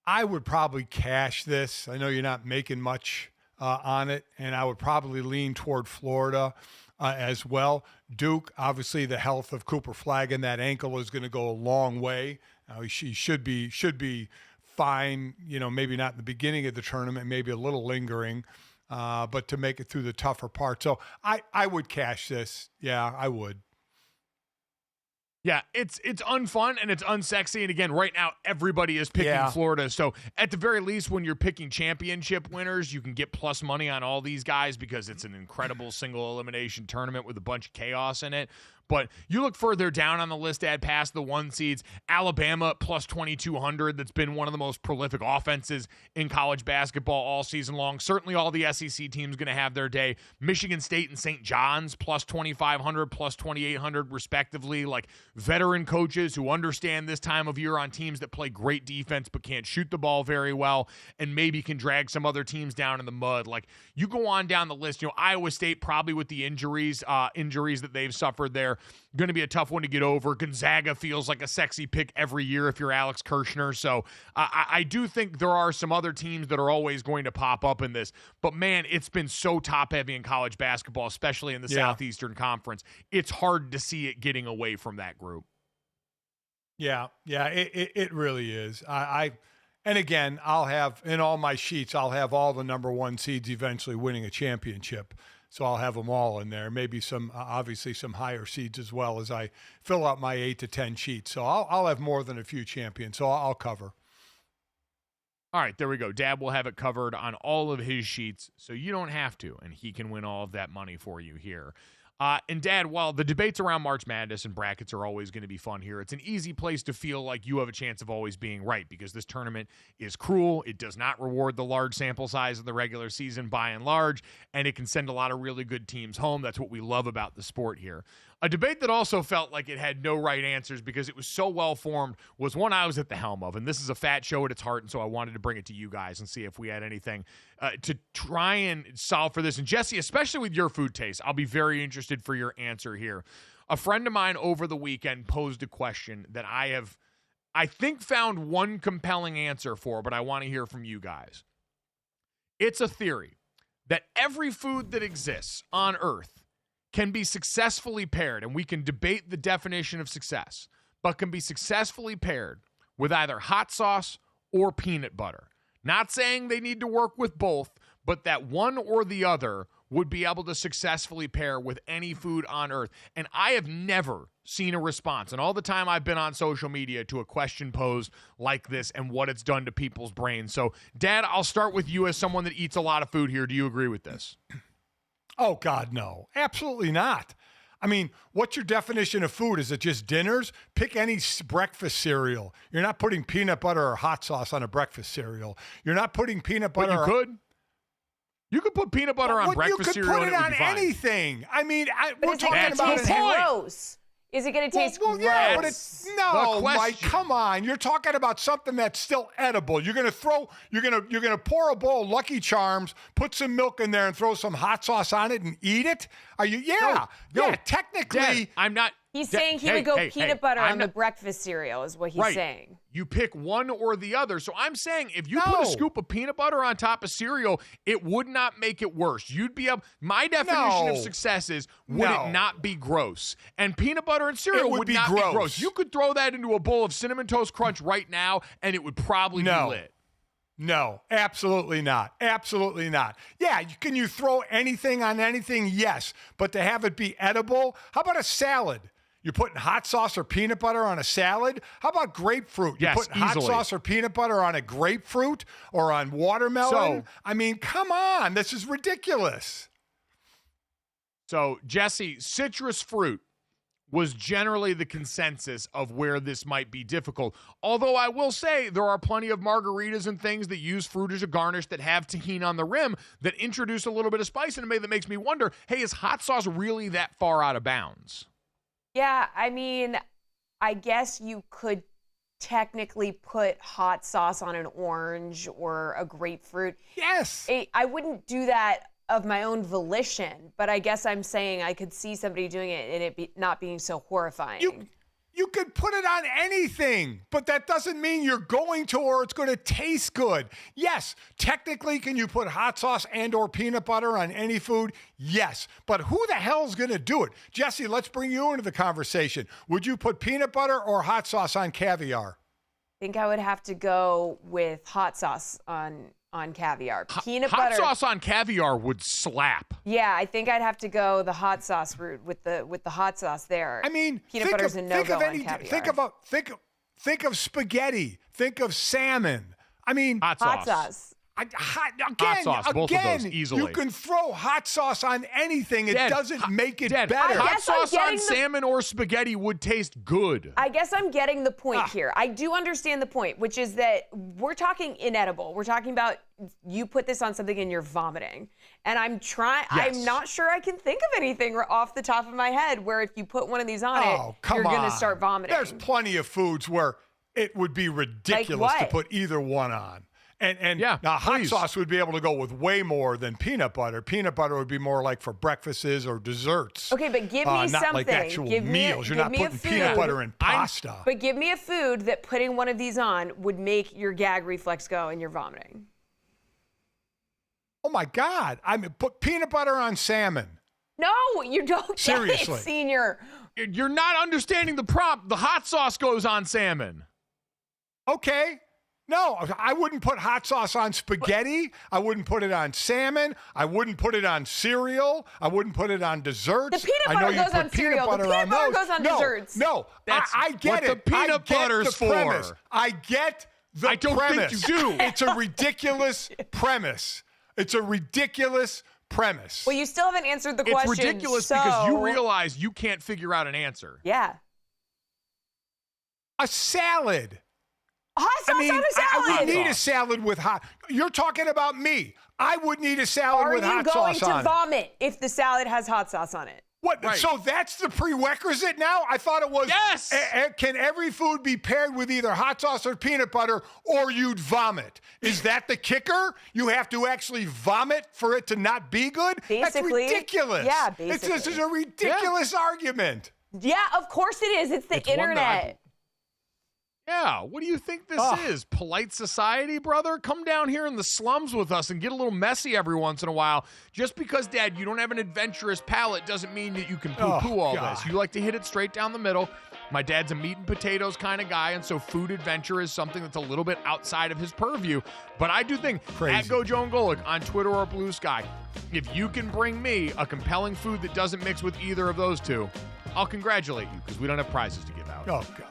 I would probably cash this. I know you're not making much on it, and I would probably lean toward Florida as well. Duke, obviously, the health of Cooper Flagg and that ankle is going to go a long way. He should be fine, maybe not in the beginning of the tournament, maybe a little lingering, but to make it through the tougher part. So I would cash this. Yeah, I would. Yeah, it's unfun and it's unsexy. And again, right now, everybody is picking Florida. So at the very least, when you're picking championship winners, you can get plus money on all these guys because it's an incredible single elimination tournament with a bunch of chaos in it. But you look further down on the list, Ed, past the one seeds, Alabama plus 2,200. That's been one of the most prolific offenses in college basketball all season long. Certainly all the SEC teams going to have their day. Michigan State and St. John's plus 2,500, plus 2,800 respectively. Like veteran coaches who understand this time of year on teams that play great defense but can't shoot the ball very well and maybe can drag some other teams down in the mud. Like you go on down the list, Iowa State probably with the injuries that they've suffered there. Going to be a tough one to get over. Gonzaga feels like a sexy pick every year if you're Alex Kirshner. So I do think there are some other teams that are always going to pop up in this. But, man, it's been so top-heavy in college basketball, especially in the Southeastern Conference. It's hard to see it getting away from that group. Yeah, it really is. And again, I'll have, in all my sheets, I'll have all the number one seeds eventually winning a championship. So I'll have them all in there. Maybe obviously some higher seeds as well as I fill out my 8 to 10 sheets. So I'll have more than a few champions. So I'll cover. All right, there we go. Dad will have it covered on all of his sheets, so you don't have to, and he can win all of that money for you here. And Dad, while the debates around March Madness and brackets are always going to be fun here, it's an easy place to feel like you have a chance of always being right because this tournament is cruel. It does not reward the large sample size of the regular season by and large, and it can send a lot of really good teams home. That's what we love about the sport here. A debate that also felt like it had no right answers because it was so well-formed was one I was at the helm of, and this is a fat show at its heart, and so I wanted to bring it to you guys and see if we had anything to try and solve for this. And Jesse, especially with your food taste, I'll be very interested for your answer here. A friend of mine over the weekend posed a question that I think found one compelling answer for, but I want to hear from you guys. It's a theory that every food that exists on Earth can be successfully paired, and we can debate the definition of success, but can be successfully paired with either hot sauce or peanut butter. Not saying they need to work with both, but that one or the other would be able to successfully pair with any food on Earth. And I have never seen a response in all the time I've been on social media to a question posed like this and what it's done to people's brains. So, Dad, I'll start with you as someone that eats a lot of food here. Do you agree with this? Oh, God, no. Absolutely not. I mean, what's your definition of food? Is it just dinners? Pick any breakfast cereal. You're not putting peanut butter or hot sauce on a breakfast cereal. You're not putting peanut butter. But you could. You could put peanut butter on breakfast cereal. You could put it on anything. I mean, we're talking about gross. Is it going to taste gross? Yeah, but no, The Mike, question. come on. You're talking about something that's still edible. You're gonna pour a bowl of Lucky Charms, put some milk in there, and throw some hot sauce on it and eat it? Are you? Yeah, No. yeah. Technically, Dad, I'm not. He's Dad, saying he would go peanut butter I'm on the not- breakfast cereal is what he's Right. saying. You pick one or the other. So I'm saying if you put a No. scoop of peanut butter on top of cereal, it would not make it worse. You'd be up. My definition of No. success is would No. it not be gross? And peanut butter and cereal would would be not be gross. gross. You could throw that into a bowl of Cinnamon Toast Crunch right now, and it would probably be lit. No, absolutely not. Absolutely not. Yeah, can you throw anything on anything? Yes. But to have it be edible, how about a salad? You're putting hot sauce or peanut butter on a salad? How about grapefruit? You're Yes, putting hot easily. sauce or peanut butter on a grapefruit or on watermelon? So- I mean, come on. This is ridiculous. So, Jesse, citrus fruit was generally the consensus of where this might be difficult. Although I will say there are plenty of margaritas and things that use fruit as a garnish that have tahini on the rim that introduce a little bit of spice into me that makes me wonder, hey, is hot sauce really that far out of bounds? Yeah, I mean, I guess you could technically put hot sauce on an orange or a grapefruit. Yes. I wouldn't do that of my own volition, but I guess I'm saying I could see somebody doing it and it not being so horrifying. You could put it on anything, but that doesn't mean you're going to or it's going to taste good. Yes, technically, can you put hot sauce and or peanut butter on any food? Yes, but who the hell's going to do it? Jesse, let's bring you into the conversation. Would you put peanut butter or hot sauce on caviar? I think I would have to go with hot sauce on caviar. Peanut hot butter. sauce on caviar would slap. Yeah, I think I'd have to go the hot sauce route with the hot sauce there. I mean, peanut butter's a no-go on caviar. Think of spaghetti. Think of salmon. I mean, Hot sauce. Hot sauce, both of those, easily. You can throw hot sauce on anything. It doesn't make it better. Hot guess I'm sauce on getting the- salmon or spaghetti would taste good. I guess I'm getting the point Ah. here. I do understand the point, which is that we're talking inedible. We're talking about you put this on something and you're vomiting. And I'm not sure I can think of anything off the top of my head where if you put one of these on you're going to start vomiting. There's plenty of foods where it would be ridiculous to what? put either one on. And Yeah, now hot please. sauce would be able to go with way more than peanut butter. Peanut butter would be more like for breakfasts or desserts. Okay, but give me not something. like actual Give me a- meals. You're give not me a putting peanut food. butter in pasta. But give me a food that putting one of these on would make your gag reflex go and you're vomiting. Oh my God! I mean, put peanut butter on salmon. No, you don't get Seriously. it, Senior. You're not understanding the prompt. The hot sauce goes on salmon. Okay. No, I wouldn't put hot sauce on spaghetti. I wouldn't put it on salmon. I wouldn't put it on cereal. I wouldn't put it on desserts. The peanut I know butter you goes put on cereal. The peanut peanut butter those. goes on No, desserts. No, That's I get what it. the peanut I get butter's the premise. for. I get the I don't think premise. you do. It's a ridiculous premise. It's a ridiculous premise. Well, you still haven't answered the It's question. ridiculous so... because you realize you can't figure out an answer. Yeah. A salad. Hot sauce I mean, on a salad. I would need a salad with hot. You're talking about me. I would need a salad Are with you hot going sauce to on it. vomit if the salad has hot sauce on it? What? Right. So that's the prerequisite now? I thought it was. Yes! Can every food be paired with either hot sauce or peanut butter, or you'd vomit? Is that the kicker? You have to actually vomit for it to not be good? Basically, That's ridiculous. yeah, This basically. is a ridiculous argument. Yeah, of course it is. It's the It's one that internet. Yeah, what do you think this is? Polite society, brother? Come down here in the slums with us and get a little messy every once in a while. Just because, Dad, you don't have an adventurous palate doesn't mean that you can poo-poo all God. this. You like to hit it straight down the middle. My dad's a meat and potatoes kind of guy, and so food adventure is something that's a little bit outside of his purview. But I do think, Crazy. at Gojo and Golic on Twitter or Blue Sky, if you can bring me a compelling food that doesn't mix with either of those two, I'll congratulate you because we don't have prizes to give out. Oh, God.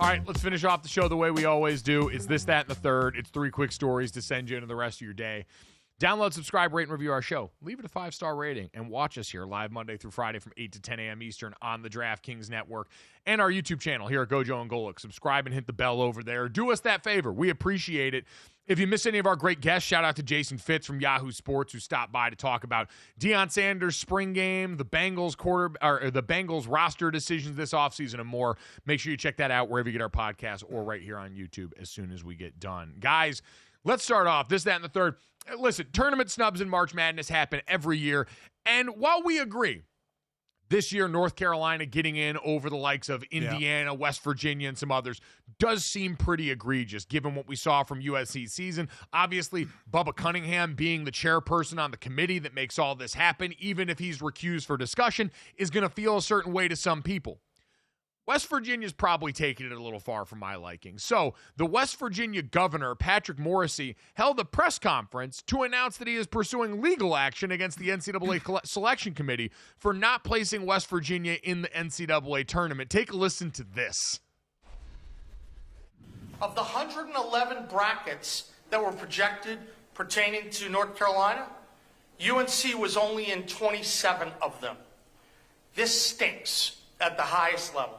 All right, let's finish off the show the way we always do. It's this, that, and the third. It's 3 quick stories to send you into the rest of your day. Download, subscribe, rate, and review our show. Leave it a 5-star rating and watch us here live Monday through Friday from 8 to 10 a.m. Eastern on the DraftKings Network and our YouTube channel here at Gojo and Golic. Subscribe and hit the bell over there. Do us that favor. We appreciate it. If you miss any of our great guests, shout out to Jason Fitz from Yahoo Sports who stopped by to talk about Deion Sanders' spring game, the Bengals the Bengals roster decisions this offseason, and more. Make sure you check that out wherever you get our podcast or right here on YouTube as soon as we get done. Guys, let's start off this, that, and the third. Listen, tournament snubs in March Madness happen every year, and while we agree, this year, North Carolina getting in over the likes of Indiana, West Virginia, and some others does seem pretty egregious given what we saw from USC's season. Obviously, Bubba Cunningham being the chairperson on the committee that makes all this happen, even if he's recused for discussion, is going to feel a certain way to some people. West Virginia's probably taking it a little far for my liking. So the West Virginia governor, Patrick Morrisey, held a press conference to announce that he is pursuing legal action against the NCAA selection committee for not placing West Virginia in the NCAA tournament. Take a listen to this. Of the 111 brackets that were projected pertaining to North Carolina, UNC was only in 27 of them. This stinks at the highest level.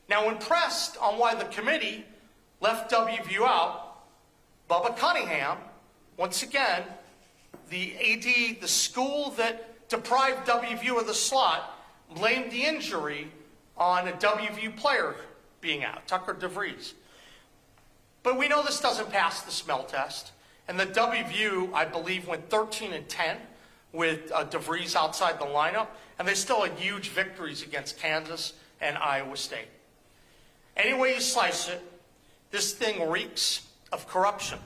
Now, when pressed on why the committee left WVU out, Bubba Cunningham, once again, the AD, the school that deprived WVU of the slot, blamed the injury on a WVU player being out, Tucker DeVries. But we know this doesn't pass the smell test, and the WVU, I believe, went 13-10 with DeVries outside the lineup, and they still had huge victories against Kansas and Iowa State. Any way you slice it, this thing reeks of corruption.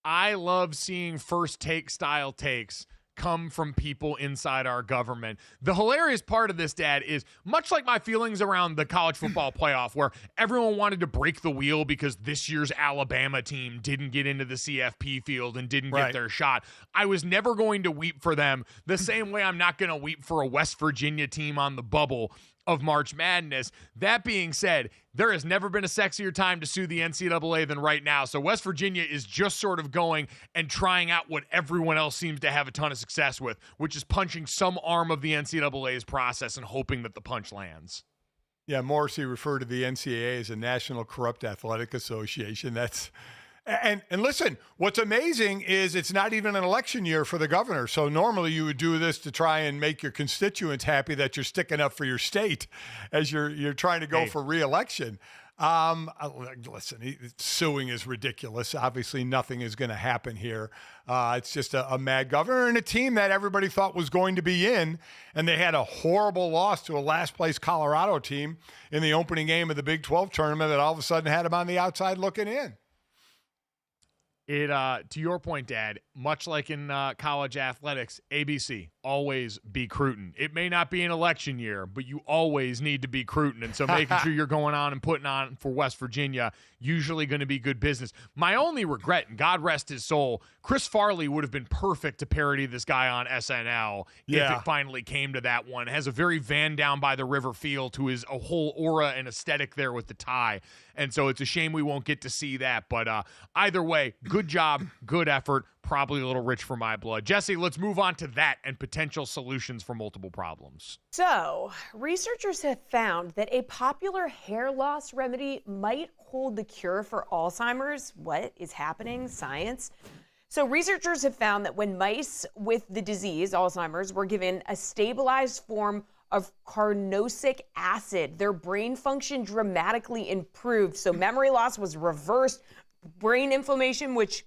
I love seeing first take style takes come from people inside our government. The hilarious part of this, Dad, is much like my feelings around the college football playoff, where everyone wanted to break the wheel because this year's Alabama team didn't get into the CFP field and didn't get their shot. I was never going to weep for them the same way I'm not going to weep for a West Virginia team on the bubble of March Madness. That being said, there has never been a sexier time to sue the NCAA than right now. So West Virginia is just sort of going and trying out what everyone else seems to have a ton of success with, which is punching some arm of the NCAA's process and hoping that the punch lands. Yeah, Morrissey referred to the NCAA as a National Corrupt Athletic Association. That's And listen, what's amazing is it's not even an election year for the governor. So normally you would do this to try and make your constituents happy that you're sticking up for your state as you're trying to go for re-election. Listen, suing is ridiculous. Obviously, nothing is going to happen here. It's just a mad governor and a team that everybody thought was going to be in, and they had a horrible loss to a last-place Colorado team in the opening game of the Big 12 tournament that all of a sudden had them on the outside looking in. It to your point, Dad, much like in college athletics, ABC, always be Cruton. It may not be an election year, but you always need to be Cruton. And so making sure you're going on and putting on for West Virginia, usually going to be good business. My only regret, and God rest his soul, Chris Farley would have been perfect to parody this guy on SNL if it finally came to that one. Has a very Van Down by the River feel to his a whole aura and aesthetic there with the tie. And so it's a shame we won't get to see that. But either way, good job, good effort, probably a little rich for my blood. Jesse, let's move on to that and potential solutions for multiple problems. So, researchers have found that a popular hair loss remedy might hold the cure for Alzheimer's. What is happening? Science. So, researchers have found that when mice with the disease, Alzheimer's, were given a stabilized form of carnosic acid, their brain function dramatically improved. So memory loss was reversed. Brain inflammation, which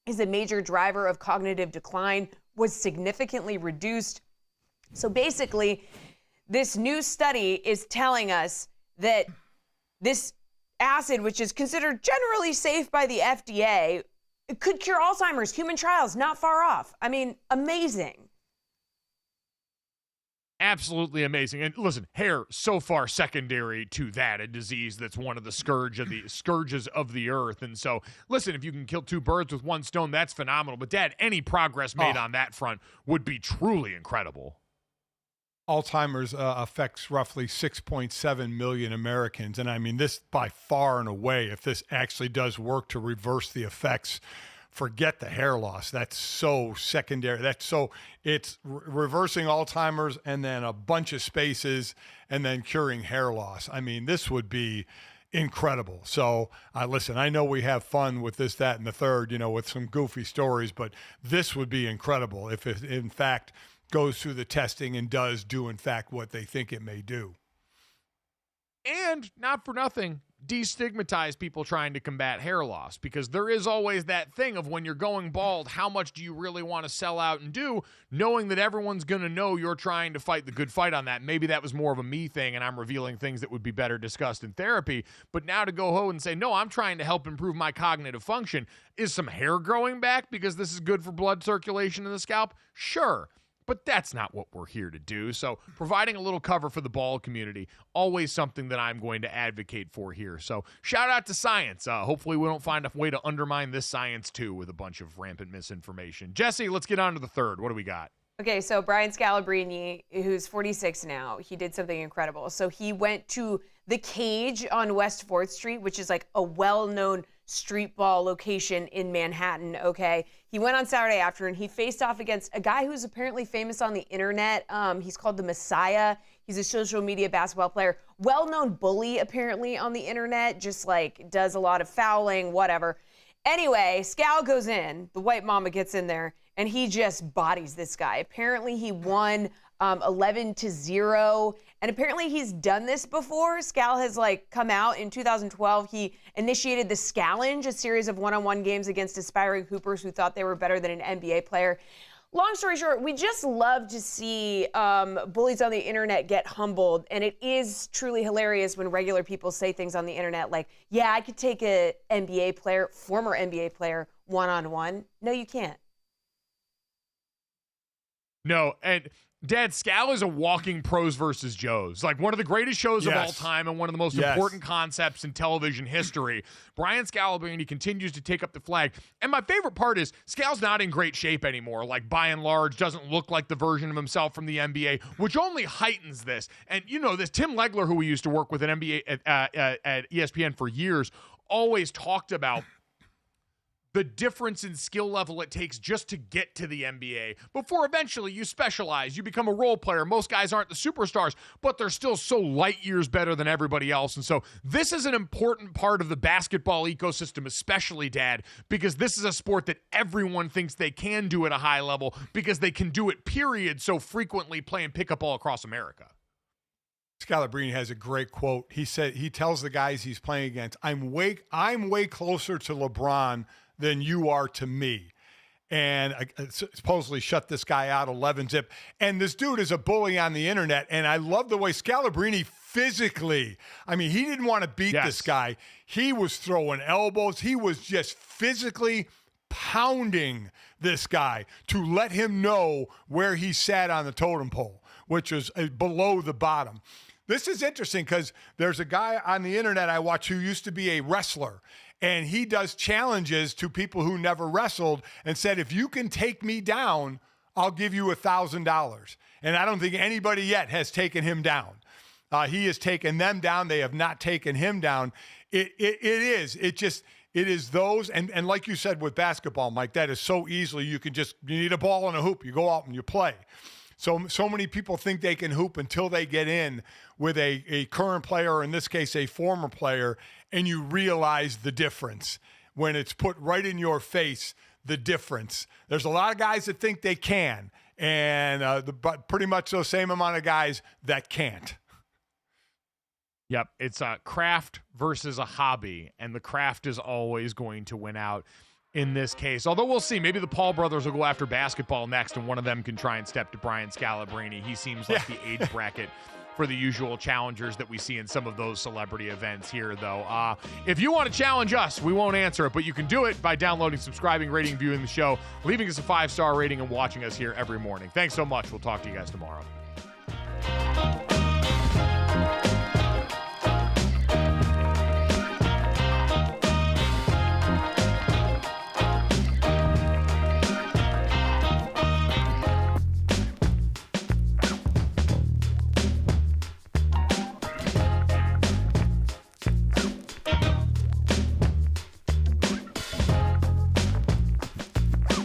is a major driver of cognitive decline, was significantly reduced. So basically, this new study is telling us that this acid, which is considered generally safe by the FDA, it could cure Alzheimer's. Human trials not far off. I mean, amazing. Absolutely amazing. And listen, hair so far secondary to that, a disease that's one of the scourges of the earth. And so, listen, if you can kill two birds with one stone, that's phenomenal. But Dad, any progress made on that front would be truly incredible. Alzheimer's affects roughly 6.7 million Americans. And I mean, this by far and away, if this actually does work to reverse the effects, forget the hair loss. That's so secondary. It's reversing Alzheimer's and then a bunch of spaces and then curing hair loss. I mean, this would be incredible. So listen, I know we have fun with this, that, and the third, with some goofy stories, but this would be incredible if it in fact goes through the testing and does do in fact what they think it may do. And not for nothing, destigmatize people trying to combat hair loss, because there is always that thing of when you're going bald, how much do you really want to sell out and do, knowing that everyone's going to know you're trying to fight the good fight on that. Maybe that was more of a me thing and I'm revealing things that would be better discussed in therapy. But now to go and say, no, I'm trying to help improve my cognitive function. Is some hair growing back because this is good for blood circulation in the scalp? Sure. But that's not what we're here to do. So providing a little cover for the bald community, always something that I'm going to advocate for here. So shout out to science. Hopefully we don't find a way to undermine this science too with a bunch of rampant misinformation. Jesse, let's get on to the third. What do we got? Okay, so Brian Scalabrine, who's 46 now, he did something incredible. So he went to the Cage on West 4th Street, which is like a well-known street ball location in Manhattan, okay? He went on Saturday afternoon. He faced off against a guy who's apparently famous on the internet. He's called the Messiah. He's a social media basketball player. Well-known bully, apparently, on the internet. Just, does a lot of fouling, whatever. Anyway, Scal goes in. The white mama gets in there, and he just bodies this guy. Apparently, he won 11-0. And apparently he's done this before. Scal has come out in 2012. He initiated the Scallenge, a series of one-on-one games against aspiring hoopers who thought they were better than an NBA player. Long story short, we just love to see bullies on the internet get humbled. And it is truly hilarious when regular people say things on the internet like, yeah, I could take a former NBA player, one-on-one. No, you can't. No, and Dad, Scal is a walking pros versus Joes. One of the greatest shows of all time and one of the most important concepts in television history. Brian Scalabrine continues to take up the flag. And my favorite part is Scal's not in great shape anymore. By and large, doesn't look like the version of himself from the NBA, which only heightens this. And this Tim Legler, who we used to work with at NBA at ESPN for years, always talked about the difference in skill level it takes just to get to the NBA before eventually you specialize, you become a role player. Most guys aren't the superstars, but they're still so light years better than everybody else. And so this is an important part of the basketball ecosystem, especially, Dad, because this is a sport that everyone thinks they can do at a high level because they can do it, period, so frequently playing pickup all across America. Scalabrine has a great quote. He said, he tells the guys he's playing against, I'm way closer to LeBron than you are to me. And supposedly shut this guy out 11-zip. And this dude is a bully on the internet. And I love the way Scalabrine physically, I mean, he didn't want to beat this guy. He was throwing elbows. He was just physically pounding this guy to let him know where he sat on the totem pole, which is below the bottom. This is interesting because there's a guy on the internet I watch who used to be a wrestler. And he does challenges to people who never wrestled and said, if you can take me down, I'll give you $1,000. And I don't think anybody yet has taken him down. He has taken them down. They have not taken him down. It is those. And like you said with basketball, Mike, that is so easily, you need a ball and a hoop. You go out and you play. So many people think they can hoop until they get in with a current player, or in this case, a former player, and you realize the difference when it's put right in your face, the difference. There's a lot of guys that think they can, and but pretty much the same amount of guys that can't. Yep, it's a craft versus a hobby, and the craft is always going to win out in this case. Although we'll see, maybe the Paul brothers will go after basketball next, and one of them can try and step to Brian Scalabrine. He seems like the age bracket for the usual challengers that we see in some of those celebrity events here, though. If you want to challenge us, we won't answer it, but you can do it by downloading, subscribing, rating, viewing the show, leaving us a 5-star rating, and watching us here every morning. Thanks so much. We'll talk to you guys tomorrow.